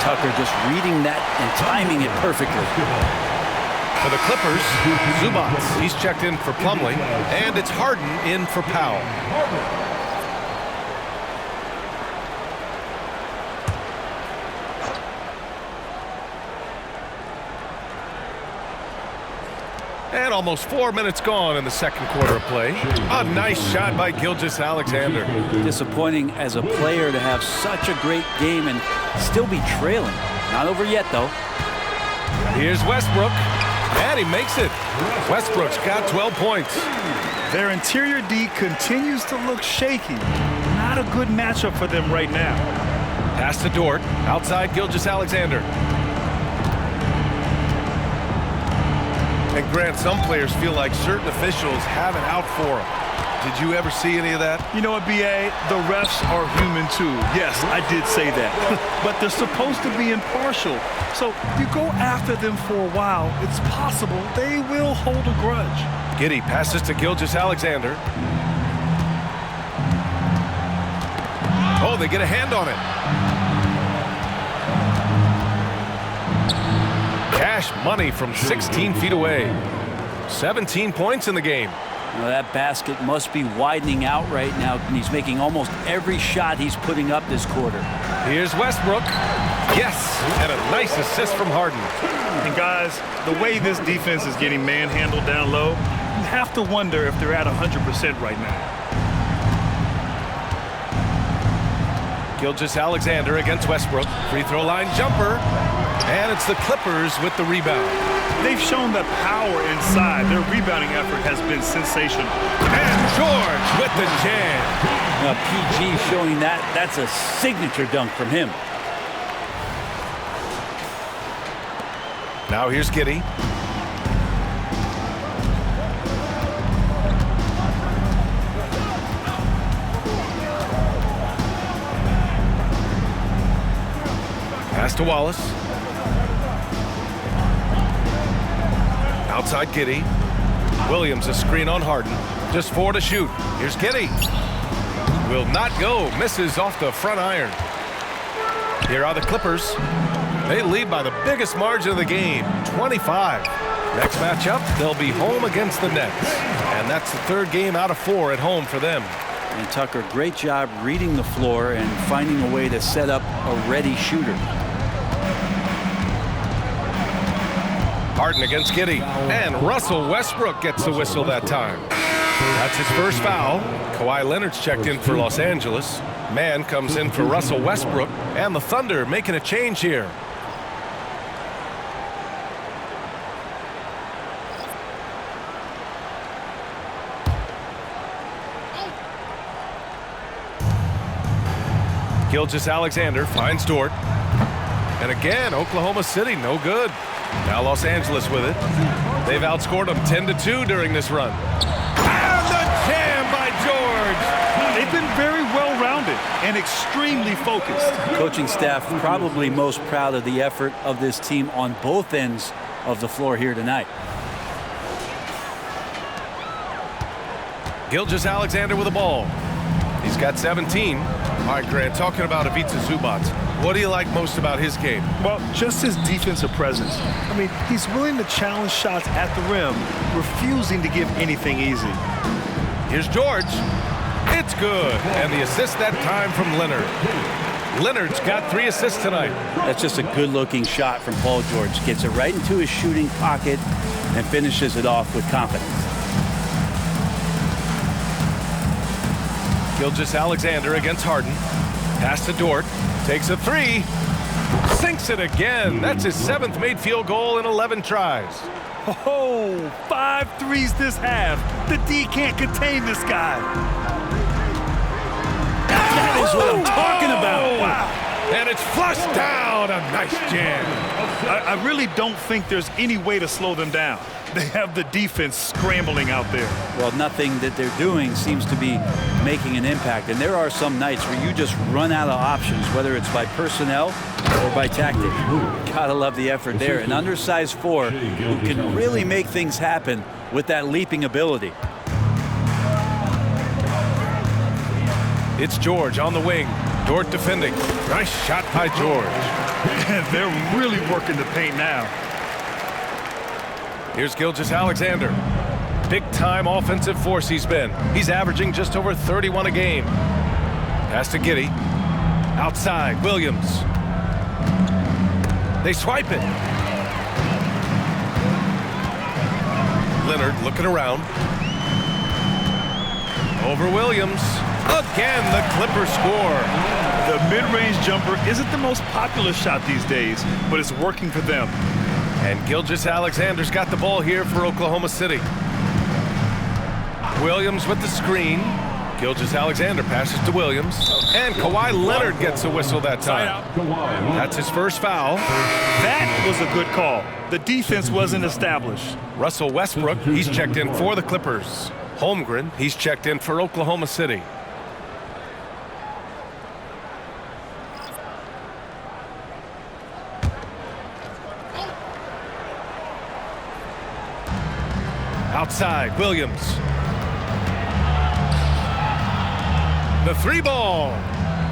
Tucker just reading that and timing it perfectly. For the Clippers, Zubac. He's checked in for Plumlee. And it's Harden in for Powell. And almost 4 minutes gone in the second quarter of play. A nice shot by Gilgeous-Alexander. Disappointing as a player to have such a great game and still be trailing. Not over yet, though. Here's Westbrook, and he makes it. Westbrook's got 12 points. Their interior D continues to look shaky. Not a good matchup for them right now. Pass to Dort, outside Gilgeous-Alexander. And Grant, some players feel like certain officials have it out for them. Did you ever see any of that? You know what, B.A.? The refs are human too. Yes, I did say that. But they're supposed to be impartial. So you go after them for a while, it's possible they will hold a grudge. Giddey passes to Gilgeous-Alexander. Oh, they get a hand on it. Cash money from 16 feet away. 17 points in the game. Now that basket must be widening out right now, and he's making almost every shot he's putting up this quarter. Here's Westbrook. Yes, and a nice assist from Harden. And guys, the way this defense is getting manhandled down low, you have to wonder if they're at 100% right now. Gilgeous-Alexander against Westbrook. Free throw line jumper. And it's the Clippers with the rebound. They've shown that power inside. Their rebounding effort has been sensational. And George with the jam. PG showing that's a signature dunk from him. Now here's Giddey. Pass to Wallace. Outside Giddey. Williams a screen on Harden. Just 4 to shoot. Here's Giddey. Will not go. Misses off the front iron. Here are the Clippers. They lead by the biggest margin of the game, 25. Next matchup, they'll be home against the Nets. And that's the 3rd game out of 4 at home for them. And Tucker, great job reading the floor and finding a way to set up a ready shooter. Harden against Giddey. And Russell Westbrook gets the whistle that time. That's his first foul. Kawhi Leonard's checked in for Los Angeles. Man comes in for Russell Westbrook, and the Thunder making a change here. Gilgeous-Alexander finds Dort. And again, Oklahoma City, no good. Now Los Angeles with it. They've outscored them 10-2 during this run. And the jam by George! They've been very well-rounded and extremely focused. Coaching staff probably most proud of the effort of this team on both ends of the floor here tonight. Gilgeous-Alexander with the ball. He's got 17. All right, Grant, talking about Ivica Zubac, what do you like most about his game? Well, just his defensive presence. I mean, he's willing to challenge shots at the rim, refusing to give anything easy. Here's George. It's good. And the assist that time from Leonard. Leonard's got 3 assists tonight. That's just a good-looking shot from Paul George. Gets it right into his shooting pocket and finishes it off with confidence. Gilgeous-Alexander against Harden. Pass to Dort. Takes a 3. Sinks it again. That's his 7th made field goal in 11 tries. Oh, 5 threes this half. The D can't contain this guy. That is what I'm talking about. Wow. And it's flushed down. A nice jam. I really don't think there's any way to slow them down. They have the defense scrambling out there. Well, nothing that they're doing seems to be making an impact. And there are some nights where you just run out of options, whether it's by personnel or by tactic. Gotta love the effort there. An undersized 4 who can really make things happen with that leaping ability. It's George on the wing. Dort defending. Nice shot by George. They're really working the paint now. Here's Gilgeous-Alexander. Big-time offensive force he's been. He's averaging just over 31 a game. Pass to Giddey. Outside, Williams. They swipe it. Leonard looking around. Over Williams. Again, the Clippers score. The mid-range jumper isn't the most popular shot these days, but it's working for them. And Gilgeous-Alexander's got the ball here for Oklahoma City. Williams with the screen. Gilgeous-Alexander passes to Williams. And Kawhi Leonard gets a whistle that time. That's his first foul. That was a good call. The defense wasn't established. Russell Westbrook, he's checked in for the Clippers. Holmgren, he's checked in for Oklahoma City. Outside, Williams. The 3-ball.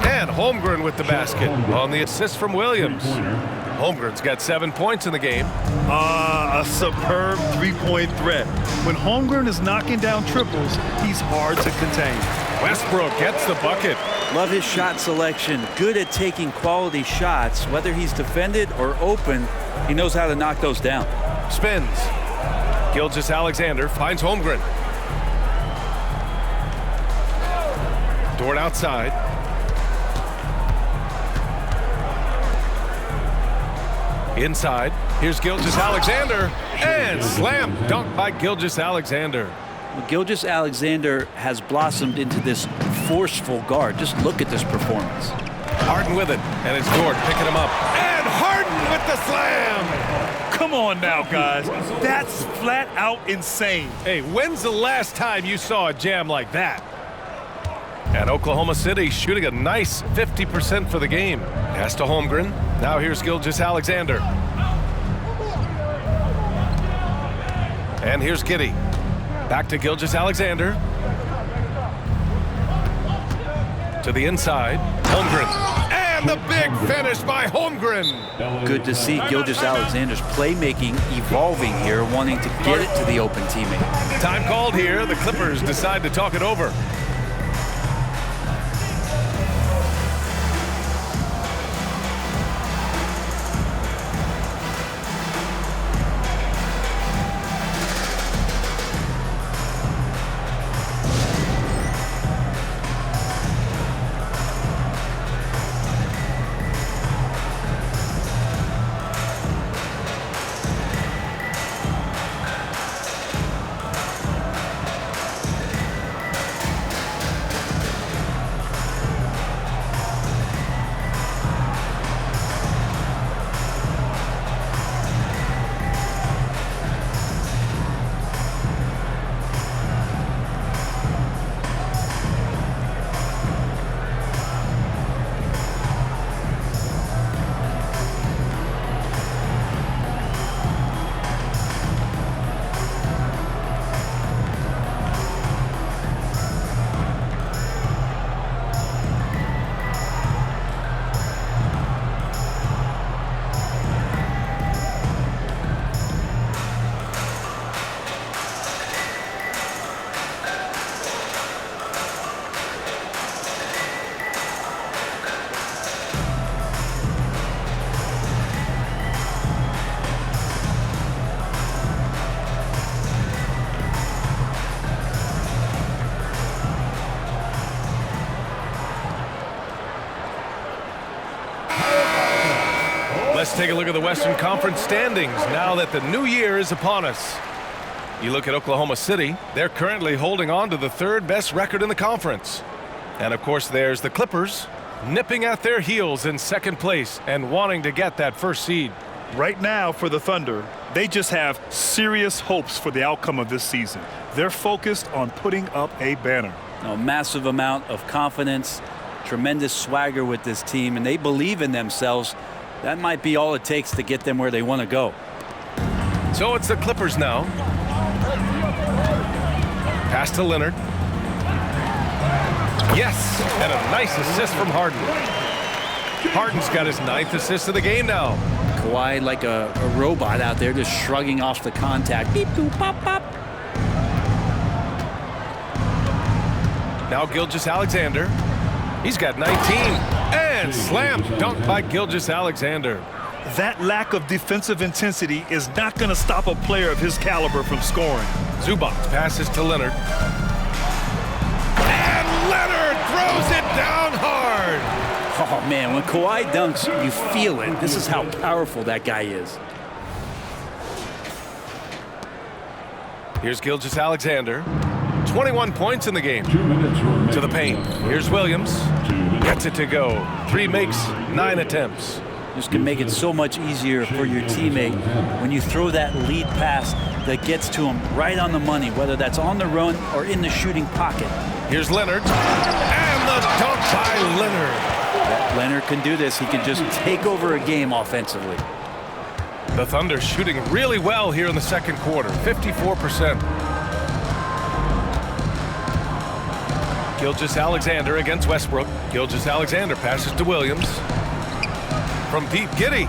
And Holmgren with the basket on the assist from Williams. Holmgren's got 7 points in the game. A superb three-point threat. When Holmgren is knocking down triples, he's hard to contain. Westbrook gets the bucket. Love his shot selection. Good at taking quality shots. Whether he's defended or open, he knows how to knock those down. Spins. Gilgeous-Alexander finds Holmgren. Dort outside. Inside. Here's Gilgeous-Alexander. And slam dunk by Gilgeous-Alexander. Well, Gilgeous-Alexander has blossomed into this forceful guard. Just look at this performance. Harden with it. And it's Dort picking him up. And Harden with the slam. Come on now, guys. That's flat out insane. Hey, when's the last time you saw a jam like that? And Oklahoma City shooting a nice 50% for the game. Pass to Holmgren. Now here's Gilgeous-Alexander. And here's Giddey. Back to Gilgeous-Alexander. To the inside. Holmgren. And the big finish by Holmgren. Good to see Gilgeous-Alexander's playmaking evolving here, wanting to get it to the open teammate. Time called here. The Clippers decide to talk it over. take a look at the Western Conference standings now that the new year is upon us. You look at Oklahoma City, they're currently holding on to the third best record in the conference. And of course there's the Clippers, nipping at their heels in second place and wanting to get that first seed. Right now for the Thunder, they just have serious hopes for the outcome of this season. They're focused on putting up a banner. A massive amount of confidence, tremendous swagger with this team, and they believe in themselves. That might be all it takes to get them where they want to go. So it's the Clippers now. Pass to Leonard. Yes, and a nice assist from Harden. Harden's got his 9th assist of the game now. Kawhi like a robot out there just shrugging off the contact. Beep, boop, pop, pop. Now Gilgeous-Alexander. He's got 19. And slam dunk by Gilgeous-Alexander. That lack of defensive intensity is not going to stop a player of his caliber from scoring. Zubac passes to Leonard. And Leonard throws it down hard. Oh, man, when Kawhi dunks, you feel it. This is how powerful that guy is. Here's Gilgeous-Alexander. 21 points in the game. 2 minutes to the paint. Here's Williams. Gets it to go. 3 makes, 9 attempts. This can make it so much easier for your teammate when you throw that lead pass that gets to him right on the money, whether that's on the run or in the shooting pocket. Here's Leonard. And the dunk by Leonard. Leonard can do this. He can just take over a game offensively. The Thunder shooting really well here in the second quarter, 54%. Gilgeous-Alexander against Westbrook. Gilgeous-Alexander passes to Williams. From deep, Giddey.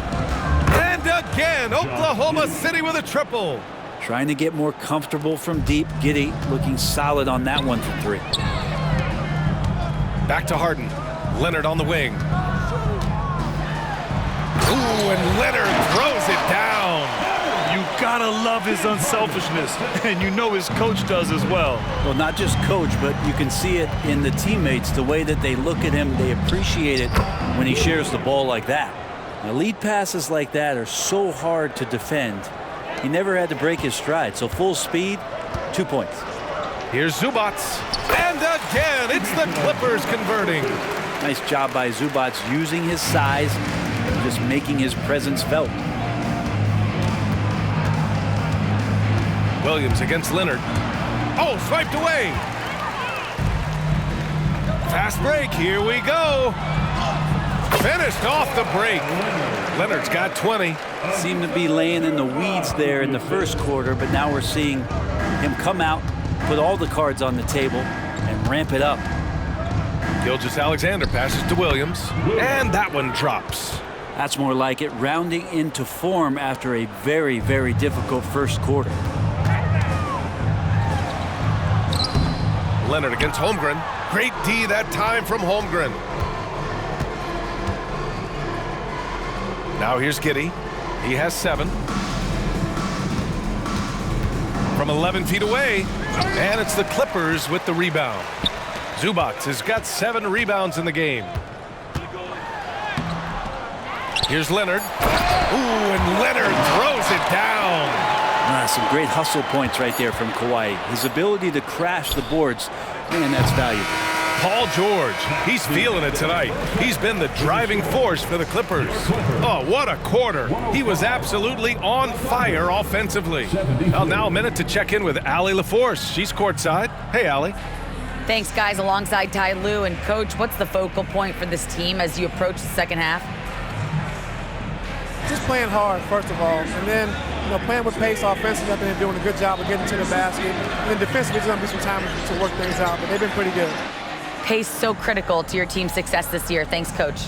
And again, Oklahoma City with a triple. Trying to get more comfortable from deep. Giddey looking solid on that one from 3. Back to Harden. Leonard on the wing. Ooh, and Leonard throws it down. You gotta love his unselfishness, and you know his coach does as well. Well, not just coach, but you can see it in the teammates, the way that they look at him. They appreciate it when he shares the ball like that. Now, lead passes like that are so hard to defend. He never had to break his stride, so full speed, 2 points. Here's Zubac. And again, it's the Clippers converting. Nice job by Zubac using his size, just making his presence felt. Williams against Leonard. Oh, swiped away. Fast break, here we go. Finished off the break. Leonard's got 20. Seemed to be laying in the weeds there in the first quarter, but now we're seeing him come out, put all the cards on the table, and ramp it up. Gilgeous-Alexander passes to Williams, and that one drops. That's more like it, rounding into form after a very, very difficult first quarter. Leonard against Holmgren. Great D that time from Holmgren. Now here's Giddey. He has 7. From 11 feet away, and it's the Clippers with the rebound. Zubac has got 7 rebounds in the game. Here's Leonard. Ooh, and Leonard throws it down. Some great hustle points right there from Kawhi. His ability to crash the boards, man, that's valuable. Paul George, he's feeling it tonight. He's been the driving force for the Clippers. Oh, what a quarter. He was absolutely on fire offensively. Well, now a minute to check in with Allie LaForce. She's courtside. Hey, Allie. Thanks, guys, alongside Ty Lue. And, Coach, what's the focal point for this team as you approach the second half? Just playing hard, first of all, and then playing with pace offensively. I think they're doing a good job of getting to the basket. And then defensively, there's going to be some time to work things out, but they've been pretty good. Pace so critical to your team's success this year. Thanks, Coach.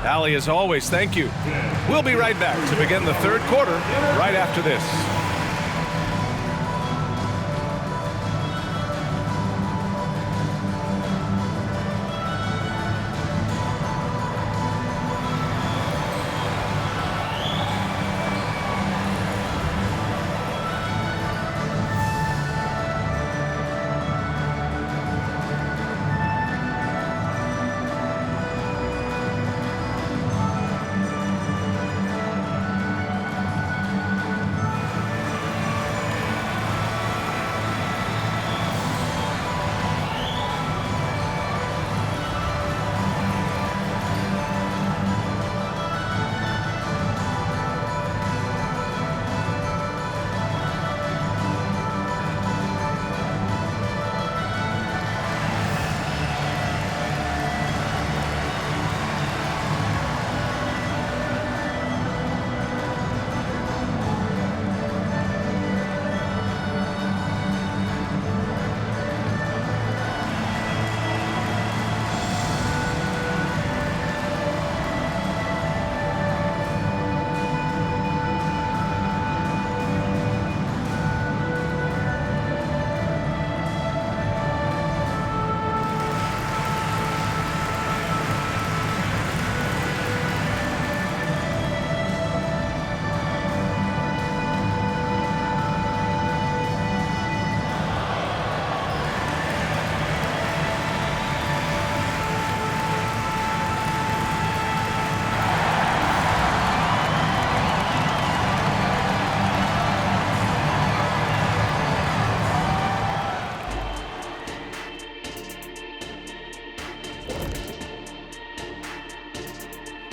Allie, as always, thank you. We'll be right back to begin the third quarter right after this.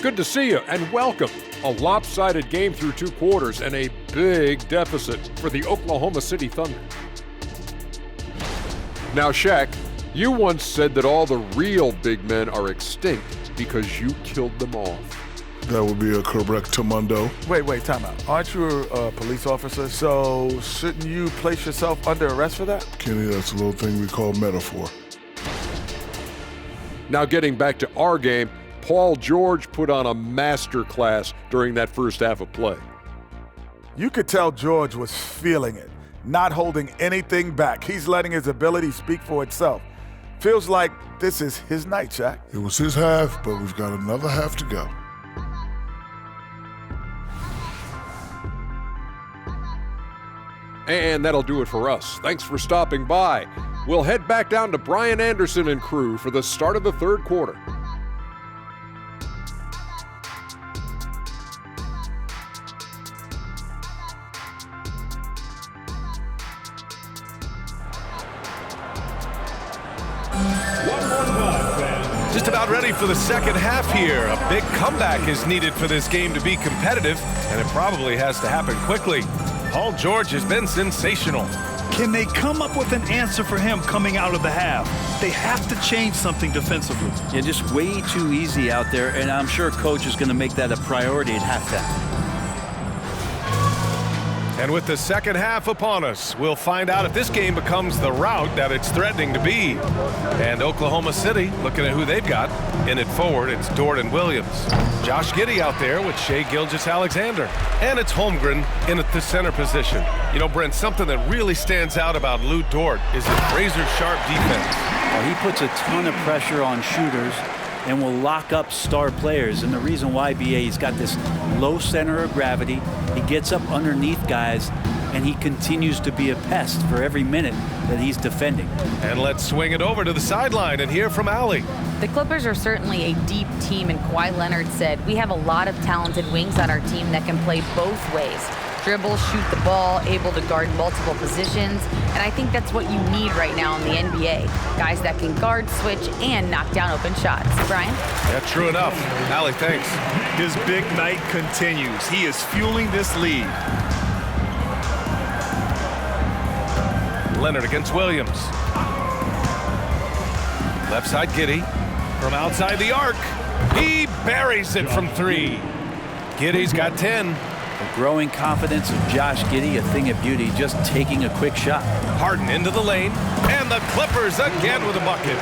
Good to see you and welcome. A lopsided game through 2 quarters and a big deficit for the Oklahoma City Thunder. Now, Shaq, you once said that all the real big men are extinct because you killed them off. That would be a correctamundo. Wait, time out. Aren't you a police officer? So shouldn't you place yourself under arrest for that? Kenny, that's a little thing we call metaphor. Now getting back to our game, Paul George put on a master class during that first half of play. You could tell George was feeling it, not holding anything back. He's letting his ability speak for itself. Feels like this is his night, Shaq. It was his half, but we've got another half to go. And that'll do it for us. Thanks for stopping by. We'll head back down to Brian Anderson and crew for the start of the third quarter. Just about ready for the second half here. A big comeback is needed for this game to be competitive, and it probably has to happen quickly. Paul George has been sensational. Can they come up with an answer for him coming out of the half? They have to change something defensively. Yeah, just way too easy out there, and I'm sure Coach is going to make that a priority at halftime. And with the second half upon us, we'll find out if this game becomes the rout that it's threatening to be. And Oklahoma City, looking at who they've got, in it forward, it's Dort and Williams. Josh Giddey out there with Shai Gilgeous-Alexander. And it's Holmgren in at the center position. You know, Brent, something that really stands out about Lou Dort is his razor-sharp defense. Well, he puts a ton of pressure on shooters and will lock up star players. And the reason why, BA, he's got this low center of gravity. He gets up underneath guys, and he continues to be a pest for every minute that he's defending. And let's swing it over to the sideline and hear from Allie. The Clippers are certainly a deep team, and Kawhi Leonard said, we have a lot of talented wings on our team that can play both ways. Dribble, shoot the ball, able to guard multiple positions, and I think that's what you need right now in the NBA. Guys that can guard, switch, and knock down open shots. Brian? Yeah, true enough. Allie, thanks. His big night continues. He is fueling this lead. Leonard against Williams. Left side, Giddey. From outside the arc, he buries it from 3. Giddey's got 10. The growing confidence of Josh Giddey, a thing of beauty, just taking a quick shot. Harden into the lane, and the Clippers again with a bucket.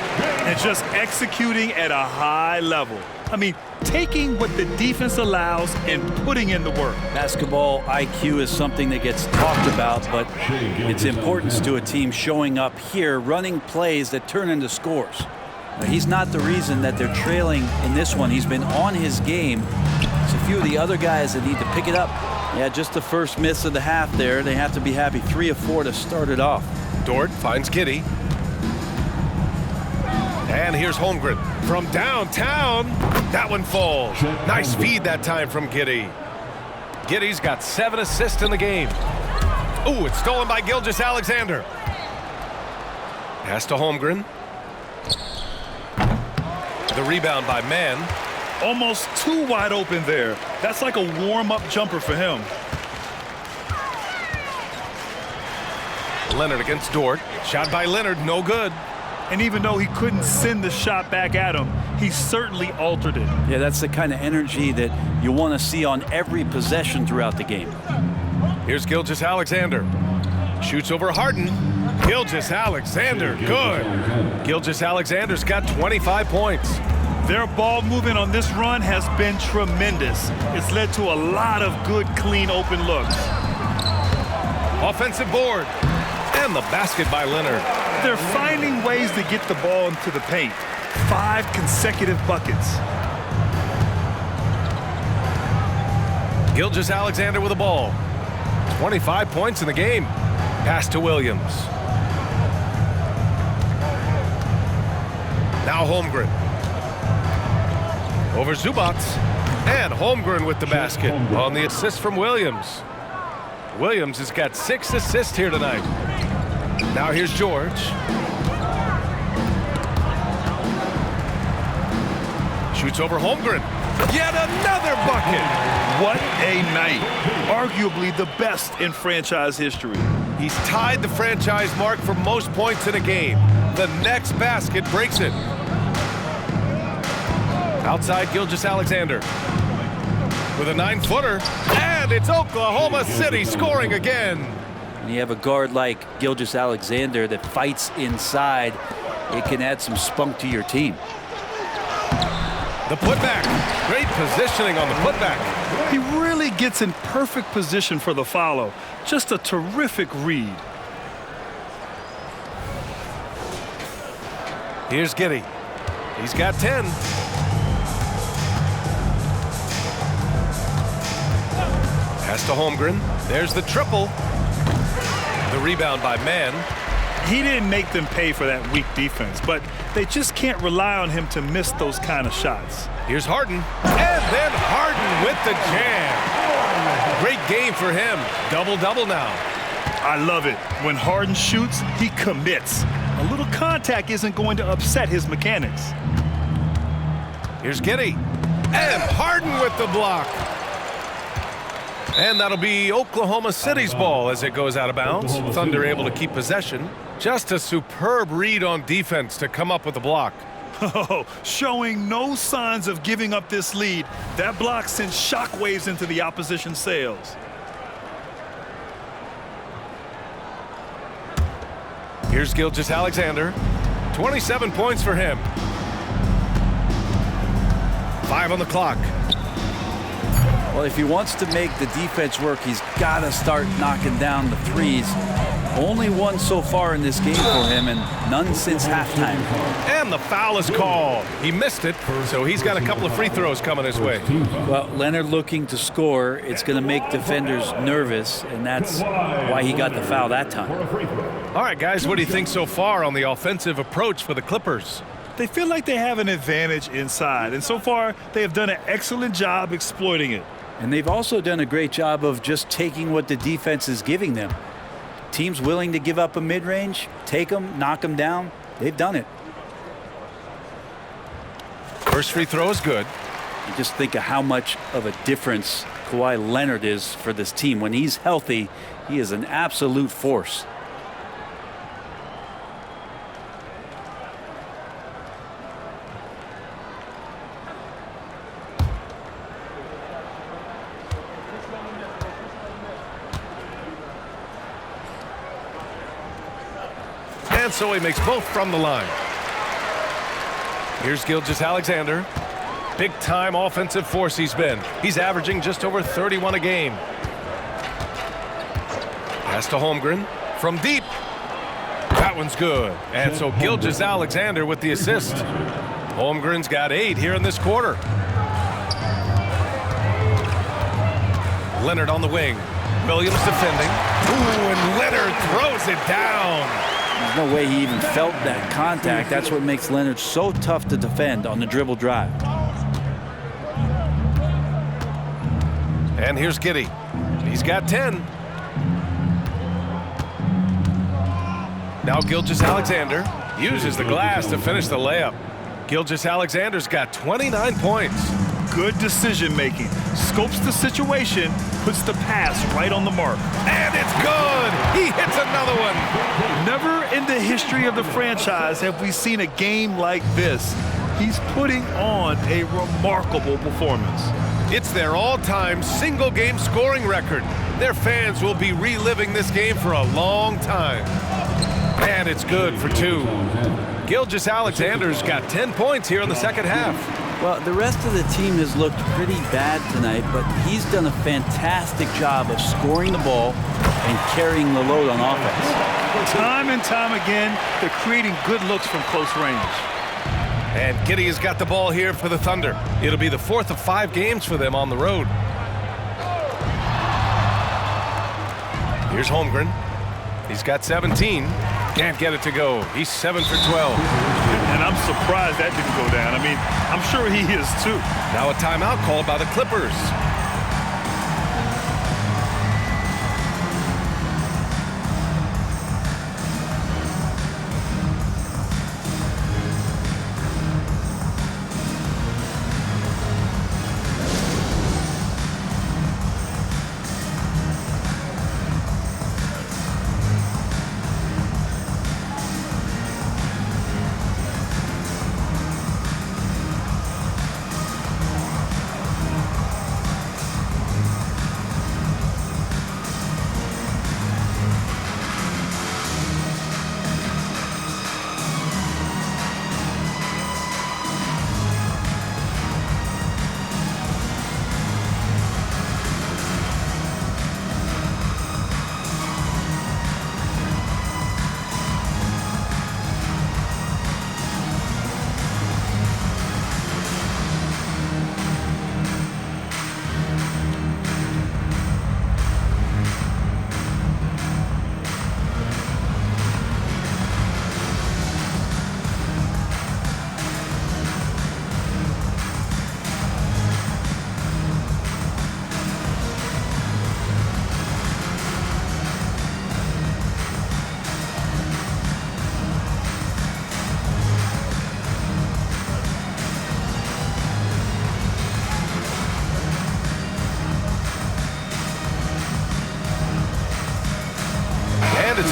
And just executing at a high level. I mean, taking what the defense allows and putting in the work. Basketball IQ is something that gets talked about, but its importance to a team showing up here, running plays that turn into scores. Now, he's not the reason that they're trailing in this one. He's been on his game. It's a few of the other guys that need to pick it up. Yeah, just the first miss of the half there. They have to be happy. 3 of 4 to start it off. Dort finds Giddey. And here's Holmgren from downtown. That one falls. Nice feed that time from Giddey. Giddey's got 7 assists in the game. Ooh, it's stolen by Gilgeous-Alexander. Pass to Holmgren. The rebound by Mann. Almost too wide open there. That's like a warm-up jumper for him. Leonard against Dort. Shot by Leonard, no good. And even though he couldn't send the shot back at him, he certainly altered it. Yeah, that's the kind of energy that you want to see on every possession throughout the game. Here's Gilgeous-Alexander. Shoots over Harden. Gilgeous-Alexander, good. Gilgeous-Alexander's got 25 points. Their ball movement on this run has been tremendous. It's led to a lot of good, clean, open looks. Offensive board. And the basket by Leonard. They're finding ways to get the ball into the paint. 5 consecutive buckets. Gilgeous-Alexander with the ball. 25 points in the game. Pass to Williams. Now Holmgren. Over Zubac. And Holmgren with the basket on the assist from Williams. Williams has got 6 assists here tonight. Now here's George. Shoots over Holmgren. Yet another bucket. What a night. Arguably the best in franchise history. He's tied the franchise mark for most points in a game. The next basket breaks it. Outside Gilgeous-Alexander with a 9-footer, and it's Oklahoma City scoring again. When you have a guard like Gilgeous-Alexander that fights inside, it can add some spunk to your team. The putback. Great positioning on the putback. He really gets in perfect position for the follow. Just a terrific read. Here's Giddey. He's got 10. Pass to Holmgren. There's the triple. The rebound by Mann. He didn't make them pay for that weak defense, but they just can't rely on him to miss those kind of shots. Here's Harden. And then Harden with the jam. Great game for him. Double-double now. I love it. When Harden shoots, he commits. A little contact isn't going to upset his mechanics. Here's Giddey. And Harden with the block. And that'll be Oklahoma City's ball as it goes out of bounds. Thunder able to keep possession. Just a superb read on defense to come up with the block. Oh, showing no signs of giving up this lead. That block sends shockwaves into the opposition's sails. Here's Gilgeous-Alexander. 27 points for him. 5 on the clock. Well, if he wants to make the defense work, he's got to start knocking down the threes. Only one so far in this game for him, and none since halftime. And the foul is called. He missed it, so he's got a couple of free throws coming his way. Well, Leonard looking to score. It's going to make defenders nervous, and that's why he got the foul that time. All right, guys, what do you think so far on the offensive approach for the Clippers? They feel like they have an advantage inside, and so far they have done an excellent job exploiting it. And they've also done a great job of just taking what the defense is giving them. Teams willing to give up a mid-range, take them, knock them down. They've done it. First free throw is good. You just think of how much of a difference Kawhi Leonard is for this team. When he's healthy, he is an absolute force. And so he makes both from the line. Here's Gilgeous-Alexander. Big-time offensive force he's been. He's averaging just over 31 a game. Pass to Holmgren from deep. That one's good. And so Gilgeous-Alexander with the assist. Holmgren's got 8 here in this quarter. Leonard on the wing. Williams defending. Ooh, and Leonard throws it down. There's no way he even felt that contact. That's what makes Leonard so tough to defend on the dribble drive. And here's Giddey. He's got 10. Now Gilgeous-Alexander uses the glass to finish the layup. Gilgeous-Alexander's got 29 points. Good decision making. Scopes the situation, puts the pass right on the mark. And it's good! He hits another one! Never in the history of the franchise have we seen a game like this. He's putting on a remarkable performance. It's their all-time single-game scoring record. Their fans will be reliving this game for a long time. And it's good for 2. Gilgeous-Alexander's got 10 points here in the second half. Well, the rest of the team has looked pretty bad tonight, but he's done a fantastic job of scoring the ball and carrying the load on offense. Time and time again, they're creating good looks from close range. And Giddey has got the ball here for the Thunder. It'll be the 4th of 5 games for them on the road. Here's Holmgren. He's got 17. Can't get it to go. He's 7 for 12. And I'm surprised that didn't go down. I mean, I'm sure he is too. Now a timeout called by the Clippers.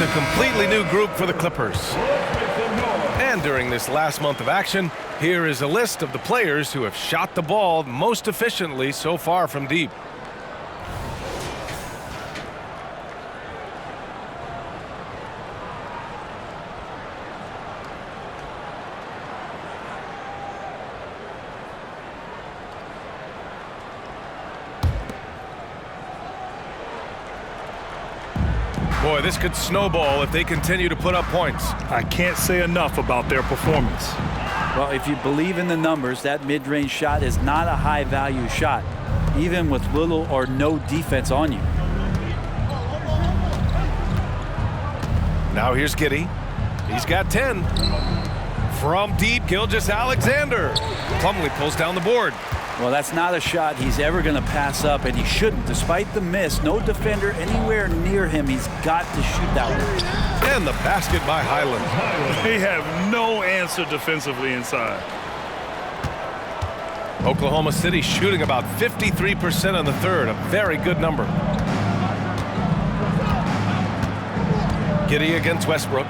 It's a completely new group for the Clippers. And during this last month of action, here is a list of the players who have shot the ball most efficiently so far from deep. Boy, this could snowball if they continue to put up points. I can't say enough about their performance. Well, if you believe in the numbers, that mid-range shot is not a high-value shot, even with little or no defense on you. Now here's Giddey. He's got 10. From deep, Gilgeous-Alexander. Plumlee pulls down the board. Well, that's not a shot he's ever going to pass up, and he shouldn't. Despite the miss, no defender anywhere near him. He's got to shoot that one. And the basket by Highland. They have no answer defensively inside. Oklahoma City shooting about 53% in the third, a very good number. Giddey against Westbrook.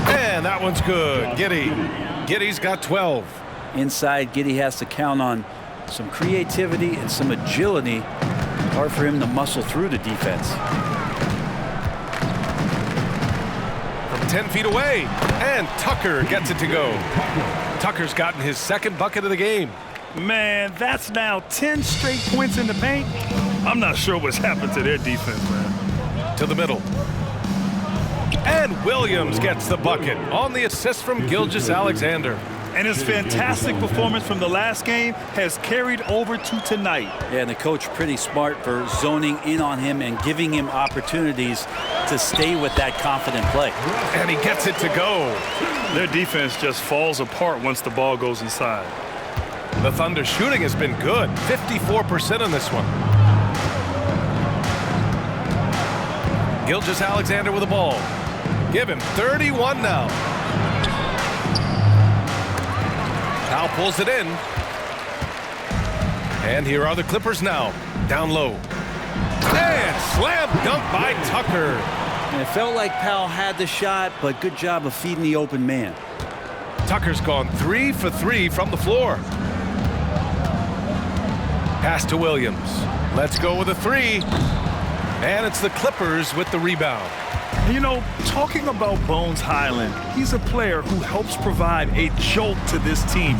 And that one's good. Giddey's got 12. Inside, Giddey has to count on some creativity and some agility. Hard for him to muscle through the defense. From 10 feet away, and Tucker gets it to go. Tucker's gotten his second bucket of the game. Man, that's now 10 straight points in the paint. I'm not sure what's happened to their defense, man. To the middle. And Williams gets the bucket on the assist from Gilgeous-Alexander. And his fantastic performance from the last game has carried over to tonight. Yeah, and the coach pretty smart for zoning in on him and giving him opportunities to stay with that confident play. And he gets it to go. Their defense just falls apart once the ball goes inside. The Thunder shooting has been good, 54% on this one. Gilgeous-Alexander with the ball. Give him 31 now. Powell pulls it in. And here are the Clippers now. Down low. And slam dunk by Tucker. And it felt like Powell had the shot, but good job of feeding the open man. Tucker's gone 3 for 3 from the floor. Pass to Williams. Let's go with a 3. And it's the Clippers with the rebound. You know, talking about Bones Highland, he's a player who helps provide a jolt to this team.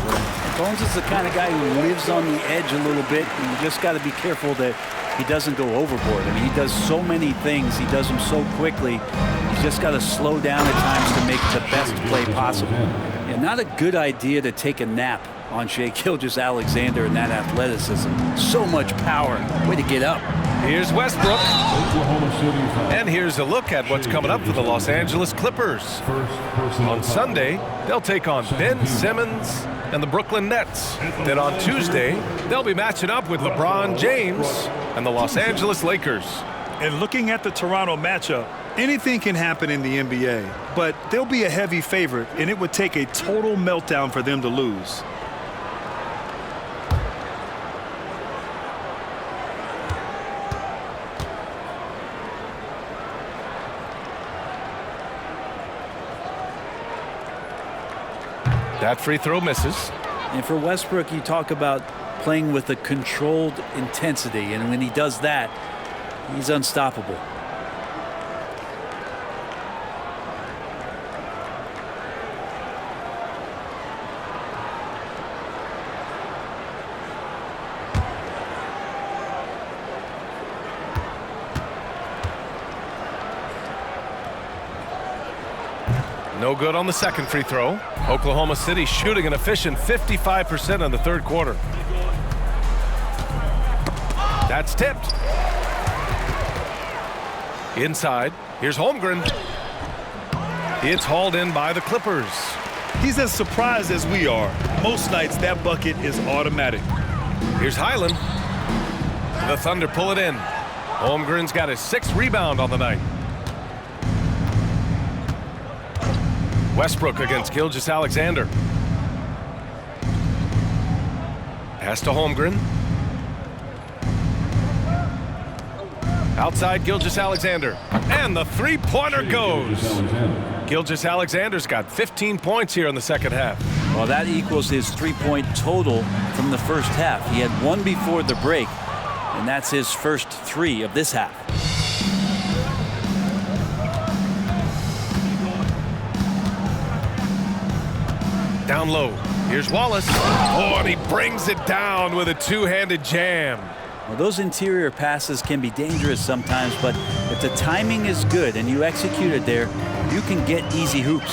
Bones is the kind of guy who lives on the edge a little bit, and you just got to be careful that he doesn't go overboard. I mean, he does so many things. He does them so quickly. He's just got to slow down at times to make the best play possible. Yeah, not a good idea to take a nap on Shai Gilgeous-Alexander and that athleticism. So much power. Way to get up. Here's Westbrook. And here's a look at what's coming up for the Los Angeles Clippers. On Sunday, they'll take on Ben Simmons and the Brooklyn Nets. Then on Tuesday, they'll be matching up with LeBron James and the Los Angeles Lakers. And looking at the Toronto matchup, anything can happen in the NBA, but they'll be a heavy favorite, and it would take a total meltdown for them to lose. That free throw misses. And for Westbrook, you talk about playing with a controlled intensity, and when he does that, he's unstoppable. No good on the second free throw. Oklahoma City shooting an efficient 55% in the third quarter. That's tipped. Inside, here's Holmgren. It's hauled in by the Clippers. He's as surprised as we are. Most nights, that bucket is automatic. Here's Highland. The Thunder pull it in. Holmgren's got his 6th rebound on the night. Westbrook against Gilgeous-Alexander. Pass to Holmgren. Outside Gilgeous-Alexander. And the three-pointer goes. Gilgeous-Alexander's got 15 points here in the second half. Well, that equals his three-point total from the first half. He had one before the break, and that's his first three of this half. Down low. Here's Wallace. Oh, and he brings it down with a two-handed jam. Well, those interior passes can be dangerous sometimes, but if the timing is good and you execute it there, you can get easy hoops.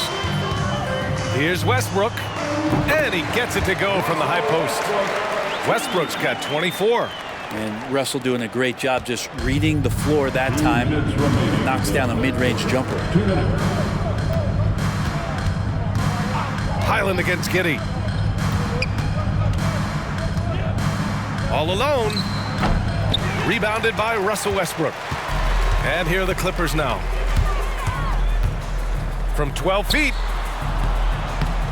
Here's Westbrook, and he gets it to go from the high post. Westbrook's got 24. And Russell doing a great job just reading the floor that time. Knocks down a mid-range jumper. Highland against Giddey. All alone. Rebounded by Russell Westbrook. And here are the Clippers now. From 12 feet.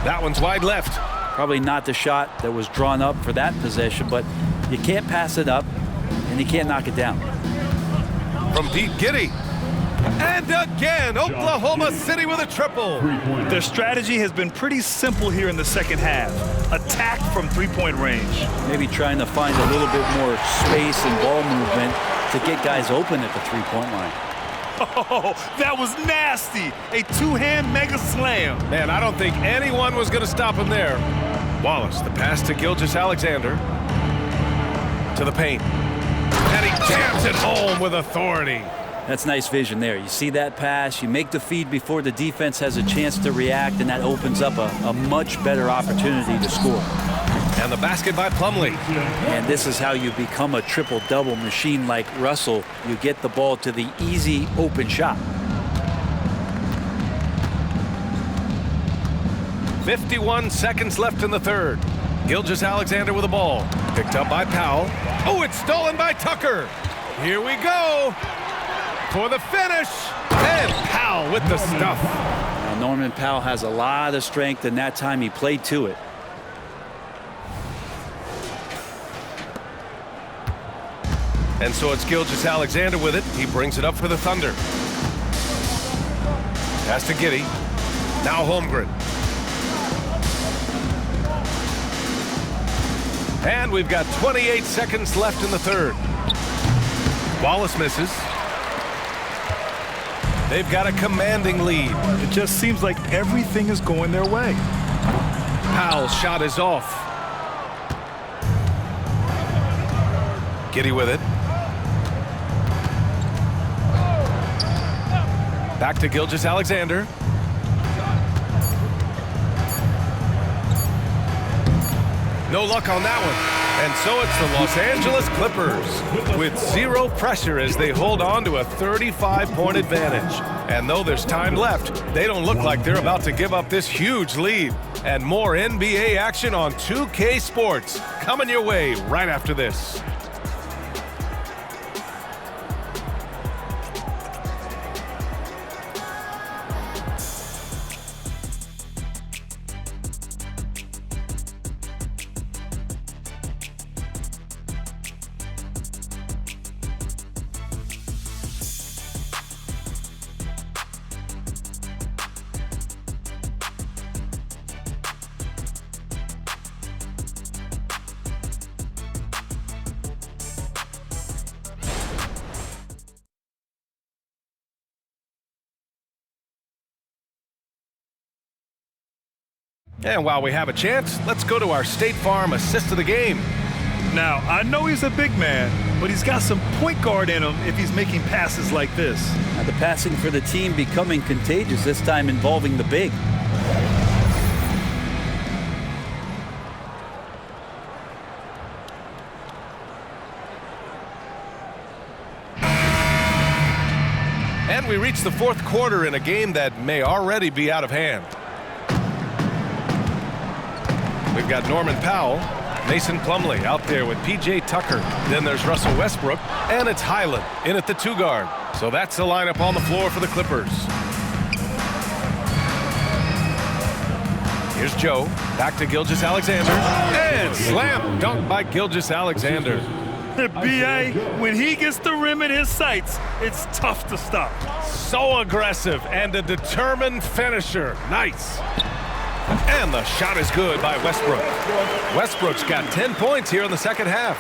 That one's wide left. Probably not the shot that was drawn up for that possession, but you can't pass it up, and you can't knock it down. From deep, Giddey. And again, Oklahoma City with a triple. Their strategy has been pretty simple here in the second half. Attack from three-point range. Maybe trying to find a little bit more space and ball movement to get guys open at the three-point line. Oh, that was nasty. A two-hand mega slam. Man, I don't think anyone was going to stop him there. Wallace, the pass to Gilgeous-Alexander. To the paint. And he jams it home with authority. That's nice vision there. You see that pass, you make the feed before the defense has a chance to react, and that opens up a much better opportunity to score. And the basket by Plumlee. And this is how you become a triple-double machine like Russell. You get the ball to the easy open shot. 51 seconds left in the third. Gilgeous-Alexander with the ball. Picked up by Powell. Oh, it's stolen by Tucker. Here we go. For the finish, and Powell with the stuff. Now Norman Powell has a lot of strength, and that time he played to it. And so it's Gilgeous-Alexander with it. He brings it up for the Thunder. Pass to Giddey. Now Holmgren. And we've got 28 seconds left in the third. Wallace misses. They've got a commanding lead. It just seems like everything is going their way. Powell's shot is off. Giddey with it. Back to Gilgeous-Alexander. No luck on that one. And so it's the Los Angeles Clippers with zero pressure as they hold on to a 35-point advantage. And though there's time left, they don't look like they're about to give up this huge lead. And more NBA action on 2K Sports coming your way right after this. And while we have a chance, let's go to our State Farm assist of the game. Now, I know he's a big man, but he's got some point guard in him if he's making passes like this. Now the passing for the team becoming contagious, this time involving the big. And we reach the fourth quarter in a game that may already be out of hand. We've got Norman Powell, Mason Plumlee out there with P.J. Tucker. Then there's Russell Westbrook, and it's Highland in at the two guard. So that's the lineup on the floor for the Clippers. Here's Joe, back to Gilgeous-Alexander, and slam dunk by Gilgeous-Alexander. B.A., when he gets the rim in his sights, it's tough to stop. So aggressive and a determined finisher. Nice. And the shot is good by Westbrook. Westbrook's got 10 points here in the second half.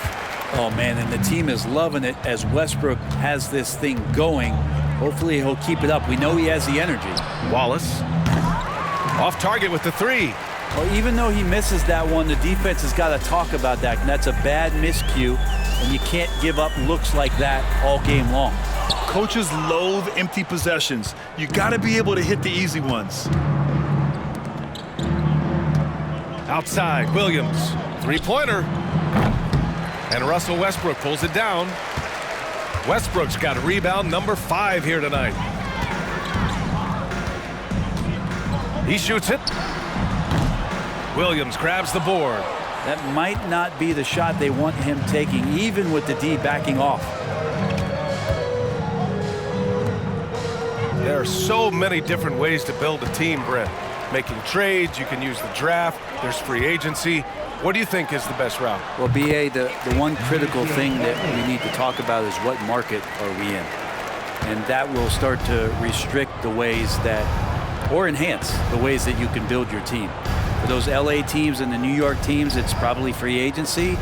Oh, man, and the team is loving it as Westbrook has this thing going. Hopefully he'll keep it up. We know he has the energy. Wallace off target with the three. Well, even though he misses that one, the defense has got to talk about that. And that's a bad miscue, and you can't give up looks like that all game long. Coaches loathe empty possessions. You got to be able to hit the easy ones. Outside, Williams. Three-pointer. And Russell Westbrook pulls it down. Westbrook's got rebound number 5 here tonight. He shoots it. Williams grabs the board. That might not be the shot they want him taking, even with the D backing off. There are so many different ways to build a team, Brent. Making trades, you can use the draft, there's free agency. What do you think is the best route? Well, B.A., the one critical thing that we need to talk about is what market are we in? And that will start to restrict the ways that, or enhance the ways that you can build your team. For those LA teams and the New York teams, it's probably free agency.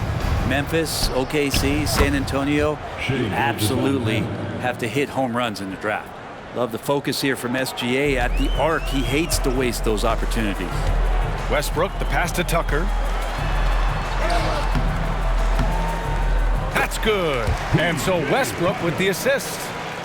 Memphis, OKC, San Antonio, you absolutely have to hit home runs in the draft. Love the focus here from SGA at the arc. He hates to waste those opportunities. Westbrook, the pass to Tucker. That's good. And so Westbrook with the assist.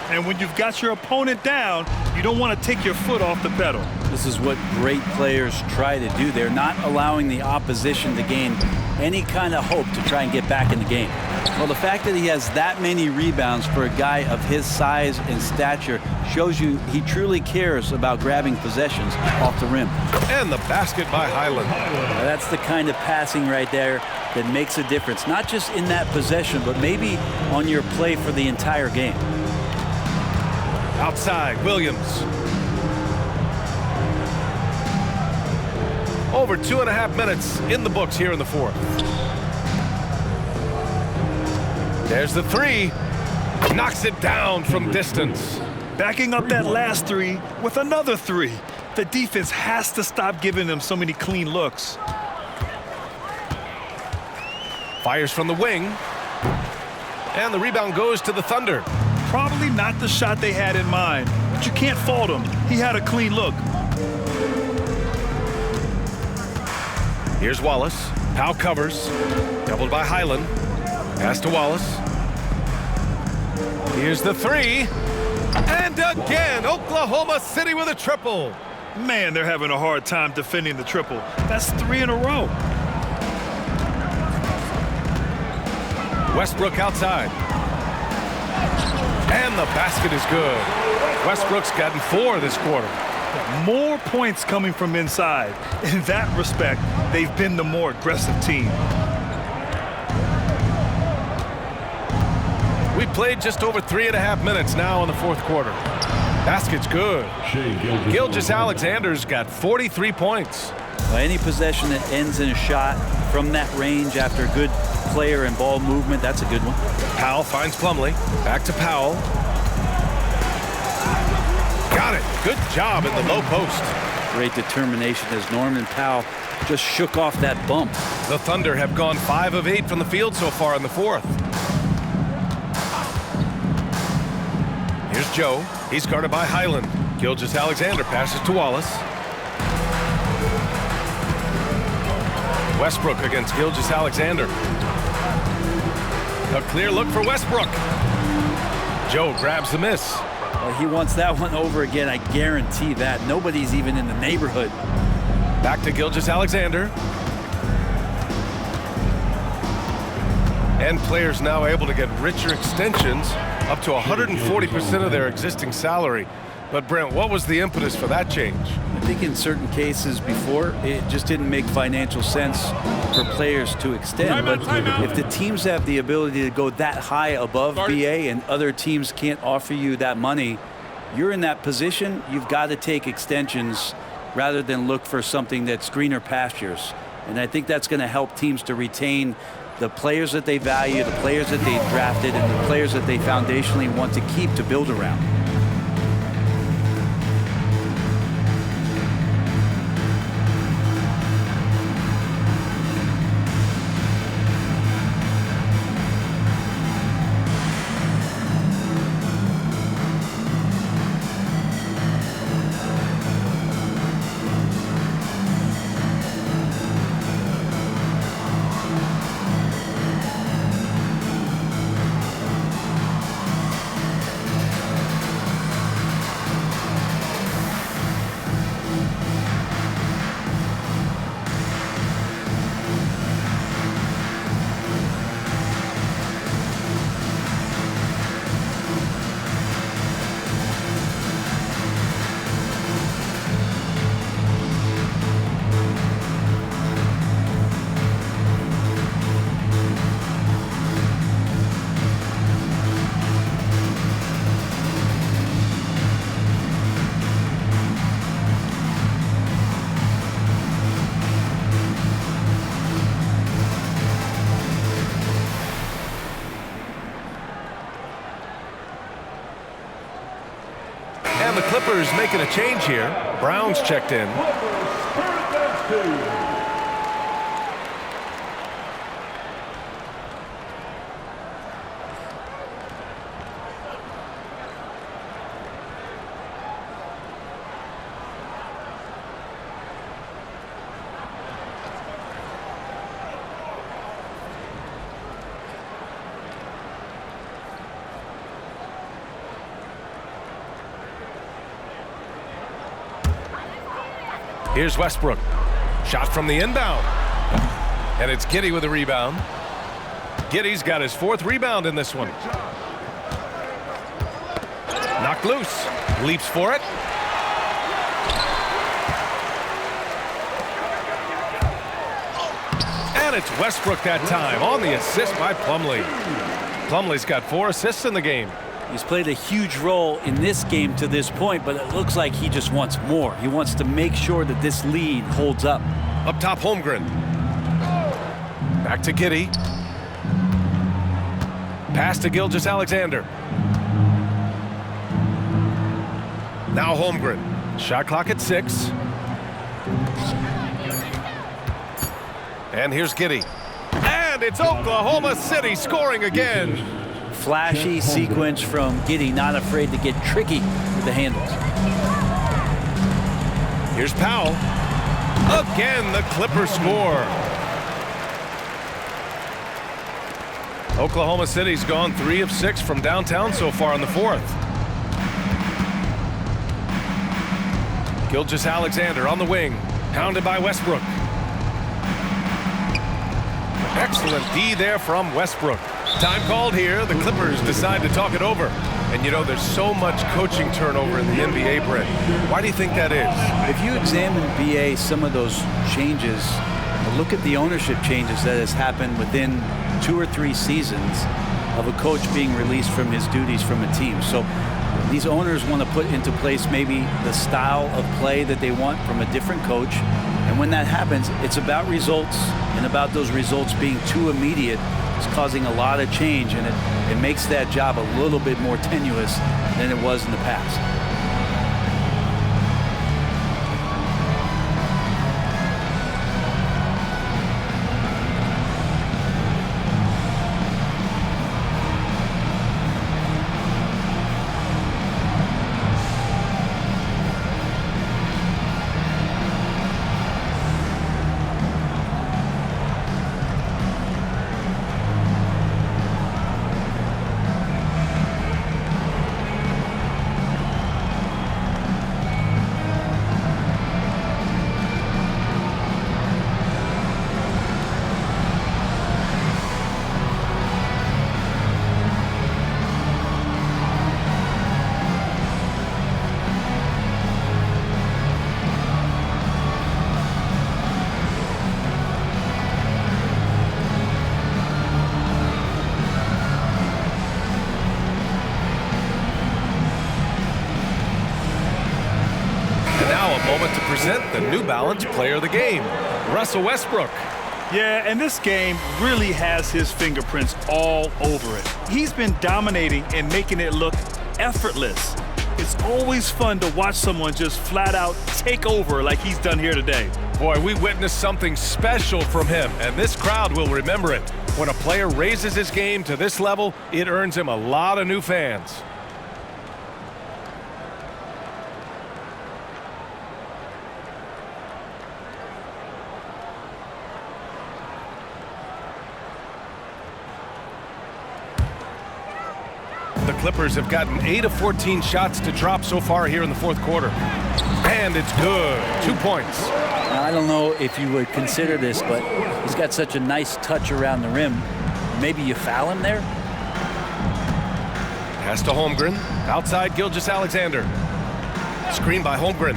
And when you've got your opponent down, you don't want to take your foot off the pedal. This is what great players try to do. They're not allowing the opposition to gain any kind of hope to try and get back in the game. Well, the fact that he has that many rebounds for a guy of his size and stature shows you he truly cares about grabbing possessions off the rim. And the basket by Highland. Now, that's the kind of passing right there that makes a difference, not just in that possession, but maybe on your play for the entire game. Outside, Williams. Over 2.5 minutes in the books here in the fourth. There's the three. Knocks it down from distance. Backing up that last three with another three. The defense has to stop giving them so many clean looks. Fires from the wing. And the rebound goes to the Thunder. Probably not the shot they had in mind, but you can't fault him. He had a clean look. Here's Wallace. Powell covers. Doubled by Highland. Pass to Wallace. Here's the three. And again, Oklahoma City with a triple. Man, they're having a hard time defending the triple. That's 3 in a row. Westbrook outside. And the basket is good. Westbrook's gotten 4 this quarter. More points coming from inside. In that respect, they've been the more aggressive team. We played just over 3.5 minutes now in the fourth quarter. Basket's good. Gilgeous-Alexander's got 43 points. Any possession that ends in a shot from that range after a good player and ball movement, that's a good one. Powell finds Plumlee. Back to Powell. Got it. Good job in the low post. Great determination as Norman Powell just shook off that bump. The Thunder have gone 5 of 8 from the field so far in the fourth. Here's Joe. He's guarded by Highland. Gilgeous-Alexander passes to Wallace. Westbrook against Gilgeous-Alexander. A clear look for Westbrook. Joe grabs the miss. Well, he wants that one over again, I guarantee that. Nobody's even in the neighborhood. Back to Gilgeous-Alexander. And players now able to get richer extensions, up to 140% of their existing salary. But Brent, what was the impetus for that change? I think in certain cases before, it just didn't make financial sense for players to extend. But if the teams have the ability to go that high above BA and other teams can't offer you that money, you're in that position, you've got to take extensions rather than look for something that's greener pastures. And I think that's going to help teams to retain the players that they value, the players that they drafted, and the players that they foundationally want to keep to build around. And the Clippers making a change here. Brown's checked in. Here's Westbrook. Shot from the inbound. And it's Giddey with a rebound. Giddey's got his 4th rebound in this one. Knocked loose. Leaps for it. And it's Westbrook that time on the assist by Plumlee. Plumlee's got 4 assists in the game. He's played a huge role in this game to this point, but it looks like he just wants more. He wants to make sure that this lead holds up. Up top, Holmgren. Back to Giddey. Pass to Gilgeous-Alexander. Now Holmgren. Shot clock at 6. And here's Giddey. And it's Oklahoma City scoring again. Flashy sequence from Giddey, not afraid to get tricky with the handles. Here's Powell. Again, the Clippers score. Oklahoma City's gone 3 of 6 from downtown so far in the 4th. Gilgeous-Alexander on the wing, hounded by Westbrook. Excellent D there from Westbrook. Time called here. The Clippers decide to talk it over. And you know, there's so much coaching turnover in the NBA, Brett. Why do you think that is? If you examine BA, some of those changes, look at the ownership changes that has happened within 2 or 3 seasons of a coach being released from his duties from a team. So these owners want to put into place maybe the style of play that they want from a different coach. And when that happens, it's about results, and about those results being too immediate. It's causing a lot of change, and it makes that job a little bit more tenuous than it was in the past. Moment to present the New Balance Player of the Game, Russell Westbrook. Yeah, and this game really has his fingerprints all over it. He's been dominating and making it look effortless. It's always fun to watch someone just flat out take over like he's done here today. Boy, we witnessed something special from him, and this crowd will remember it. When a player raises his game to this level, it earns him a lot of new fans. The Clippers have gotten 8 of 14 shots to drop so far here in the fourth quarter. And it's good. 2 points. Now, I don't know if you would consider this, but he's got such a nice touch around the rim. Maybe you foul him there? Pass to Holmgren. Outside, Gilgeous-Alexander. Screen by Holmgren.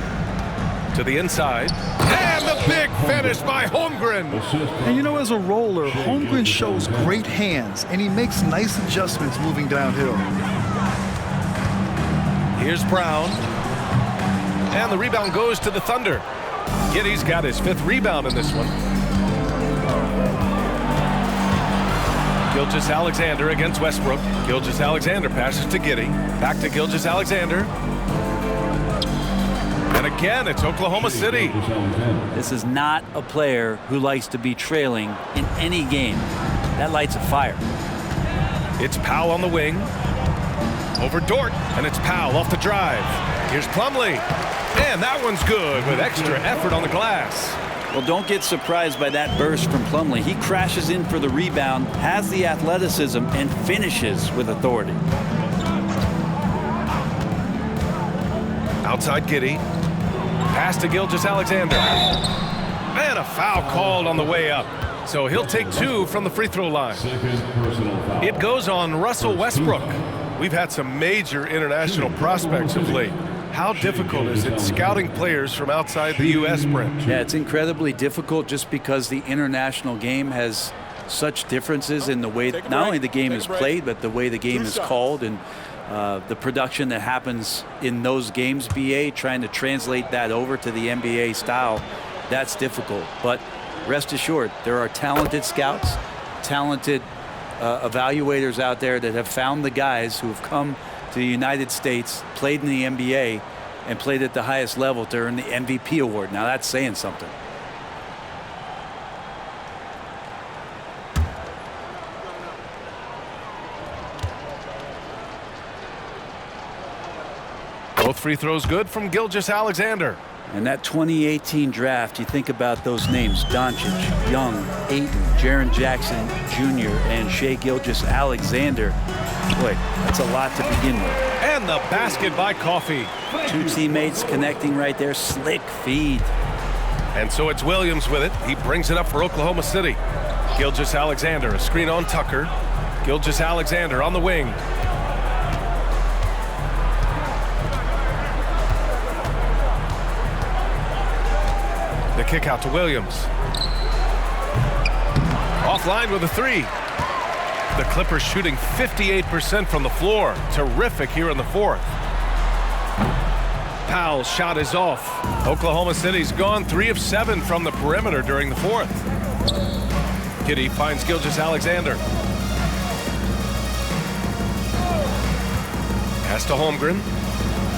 To the inside. And the big finish by Holmgren. And you know, as a roller, Holmgren shows great hands, and he makes nice adjustments moving downhill. Here's Brown. And the rebound goes to the Thunder. Giddey's got his 5th rebound in this one. Gilgeous-Alexander against Westbrook. Gilgeous-Alexander passes to Giddey. Back to Gilgeous-Alexander. And again, it's Oklahoma City. This is not a player who likes to be trailing in any game. That lights a fire. It's Powell on the wing. Over Dort, and it's Powell off the drive. Here's Plumlee. And that one's good with extra effort on the glass. Well, don't get surprised by that burst from Plumlee. He crashes in for the rebound, has the athleticism, and finishes with authority. Outside Giddey. Pass to Gilgeous-Alexander. And a foul called on the way up. So he'll take 2 from the free throw line. It goes on Russell Westbrook. We've had some major international prospects of late. How difficult is it scouting players from outside the U.S., Brent? Yeah, it's incredibly difficult just because the international game has such differences in the way not only the game is played, but the way the game is called, and the production that happens in those games, BA, trying to translate that over to the NBA style, that's difficult. But rest assured, there are talented scouts, talented evaluators out there that have found the guys who have come to the United States, played in the NBA, and played at the highest level to earn the MVP award. Now that's saying something. Both free throws good from Gilgeous-Alexander. And that 2018 draft, you think about those names: Doncic, Young, Ayton, Jaren Jackson Jr., and Shai Gilgeous-Alexander. Boy, that's a lot to begin with. And the basket by Coffey. 2 teammates connecting right there. Slick feed. And so it's Williams with it. He brings it up for Oklahoma City. Gilgeous-Alexander, a screen on Tucker. Gilgeous-Alexander on the wing. The kick out to Williams. Offline with a 3. The Clippers shooting 58% from the floor. Terrific here in the fourth. Powell's shot is off. Oklahoma City's gone 3 of 7 from the perimeter during the fourth. Giddey finds Gilgeous-Alexander. Pass to Holmgren.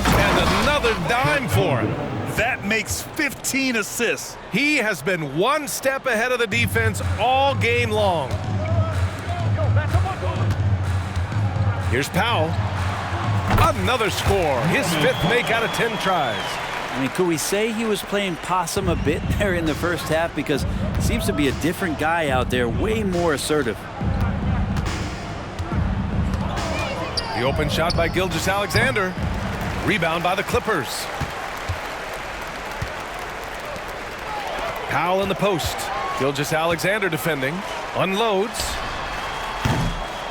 And another dime for him. That makes 15 assists. He has been 1 step ahead of the defense all game long. Here's Powell. Another score. His 5th make out of 10 tries. I mean, could we say he was playing possum a bit there in the first half? Because it seems to be a different guy out there, way more assertive. The open shot by Gilgeous-Alexander. Rebound by the Clippers. Powell in the post. Gilgeous-Alexander defending. Unloads.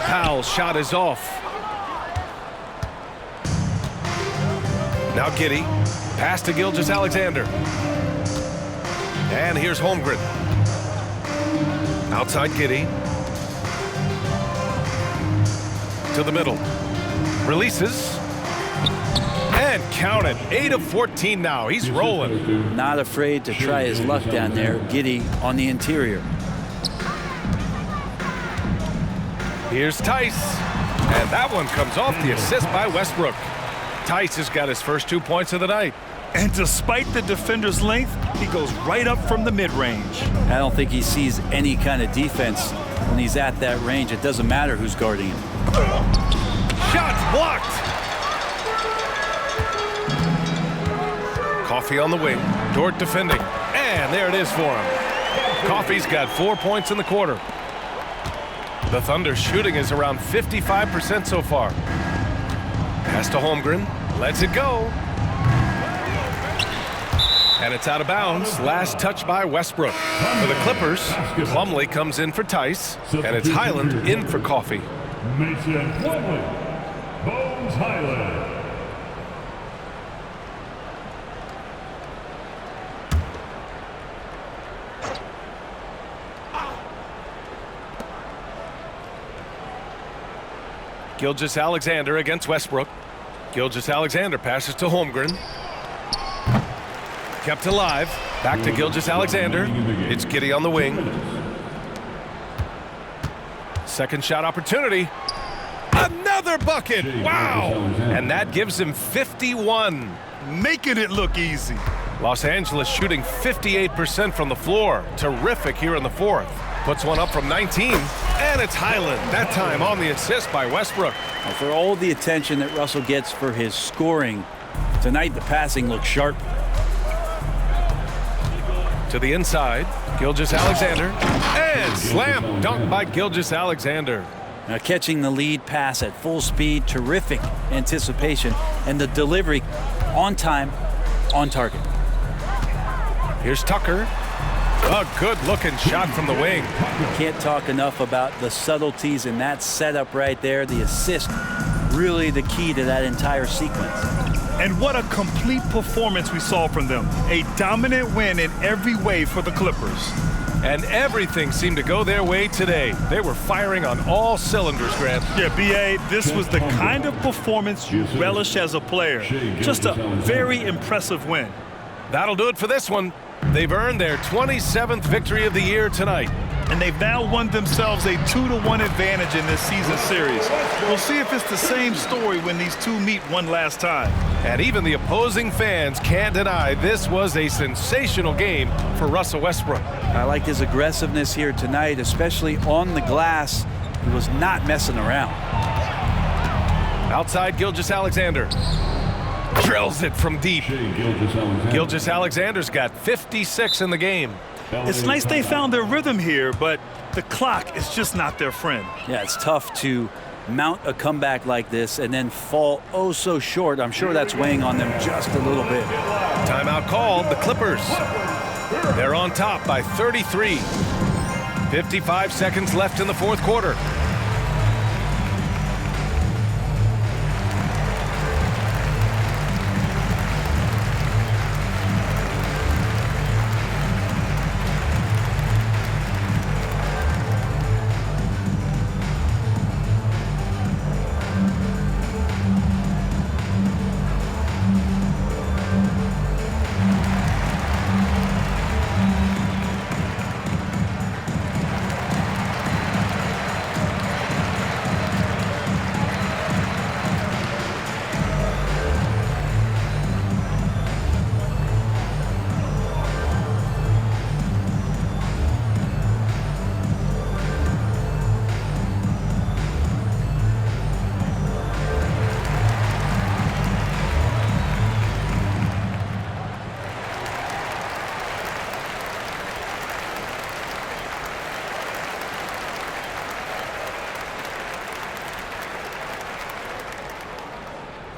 Powell's shot is off. Now Giddey. Pass to Gilgeous-Alexander. And here's Holmgren. Outside Giddey. To the middle. Releases. And count it. 8 of 14 now. He's rolling. Not afraid to try his luck down there. Giddey on the interior. Here's Tice. And that one comes off the assist by Westbrook. Tice has got his first 2 points of the night. And despite the defender's length, he goes right up from the mid-range. I don't think he sees any kind of defense when he's at that range. It doesn't matter who's guarding him. Shot blocked. Coffee on the wing. Dort defending. And there it is for him. Coffee's got 4 points in the quarter. The Thunder shooting is around 55% so far. Pass to Holmgren. Lets it go. And it's out of bounds. Last touch by Westbrook. For the Clippers, Plumlee comes in for Tice. And it's Highland in for Coffee. Mason Plumlee. Bones Highland. Gilgeous-Alexander against Westbrook. Gilgeous-Alexander passes to Holmgren. Kept alive. Back to Gilgeous-Alexander. It's Giddey on the wing. Second shot opportunity. Another bucket. Wow. And that gives him 51. Making it look easy. Los Angeles shooting 58% from the floor. Terrific here in the fourth. Puts one up from 19. And it's Highland, that time on the assist by Westbrook. Well, for all the attention that Russell gets for his scoring, tonight the passing looks sharp. To the inside, Gilgeous-Alexander. And slam dunk by Gilgeous-Alexander. Now catching the lead pass at full speed, terrific anticipation, and the delivery on time, on target. Here's Tucker. A good-looking shot from the wing. Can't talk enough about the subtleties in that setup right there. The assist, really the key to that entire sequence. And what a complete performance we saw from them. A dominant win in every way for the Clippers. And everything seemed to go their way today. They were firing on all cylinders, Grant. Yeah, B.A., this was the kind of performance you relish as a player. Just a very impressive win. That'll do it for this one. They've earned their 27th victory of the year tonight. And they've now won themselves a 2-1 advantage in this season series. We'll see if it's the same story when these two meet one last time. And even the opposing fans can't deny this was a sensational game for Russell Westbrook. I liked his aggressiveness here tonight, especially on the glass. He was not messing around. Outside Gilgeous-Alexander. Drills it from deep. Gilgeous-Alexander's got 56 in the game. It's nice they found their rhythm here, but the clock is just not their friend. Yeah, it's tough to mount a comeback like this and then fall oh so short. I'm sure that's weighing on them just a little bit. Timeout called. The Clippers. They're on top by 33. 55 seconds left in the fourth quarter.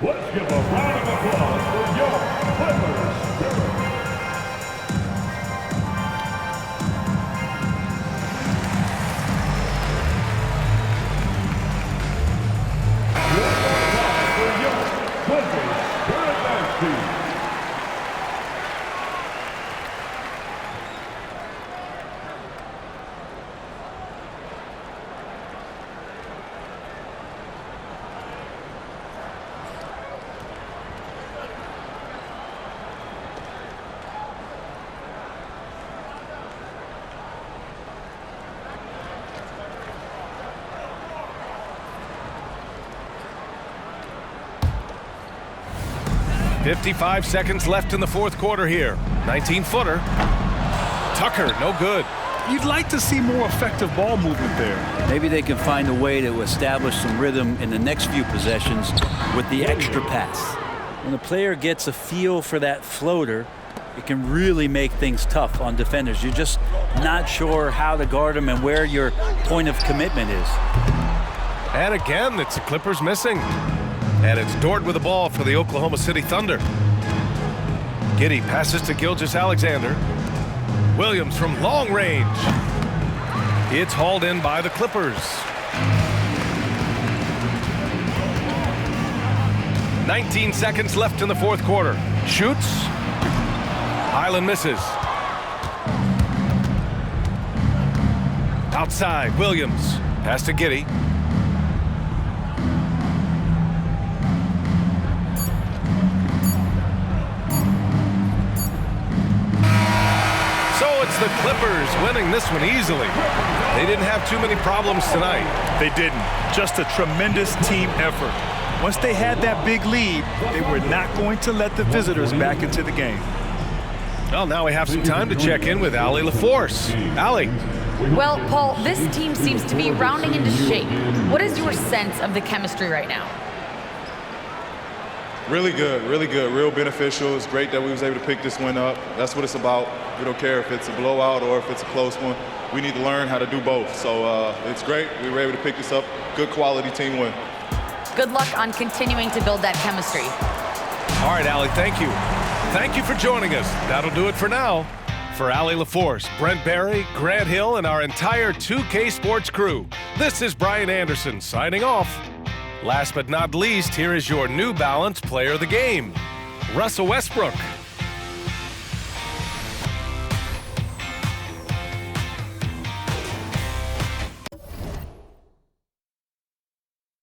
Let's give a round of applause for your Clippers. 55 seconds left in the fourth quarter here. 19-footer. Tucker, no good. You'd like to see more effective ball movement there. Maybe they can find a way to establish some rhythm in the next few possessions with the extra pass. When the player gets a feel for that floater, it can really make things tough on defenders. You're just not sure how to guard them and where your point of commitment is. And again, it's the Clippers missing. And it's Dort with the ball for the Oklahoma City Thunder. Giddey passes to Gilgeous-Alexander. Williams from long range. It's hauled in by the Clippers. 19 seconds left in the fourth quarter. Shoots. Highland misses. Outside, Williams. Pass to Giddey. It's the Clippers winning this one easily. They didn't have too many problems tonight. They didn't. Just a tremendous team effort. Once they had that big lead, they were not going to let the visitors back into the game. Well, now we have some time to check in with Allie LaForce. Allie. Well, Paul, this team seems to be rounding into shape. What is your sense of the chemistry right now? Really good, real beneficial. It's great that we was able to pick this one up. That's what it's about. We don't care if it's a blowout or if it's a close one. We need to learn how to do both. So it's great. We were able to pick this up. Good quality team win. Good luck on continuing to build that chemistry. All right, Allie, thank you. Thank you for joining us. That'll do it for now. For Allie LaForce, Brent Barry, Grant Hill, and our entire 2K Sports crew, this is Brian Anderson signing off. Last but not least, here is your New Balance player of the game, Russell Westbrook.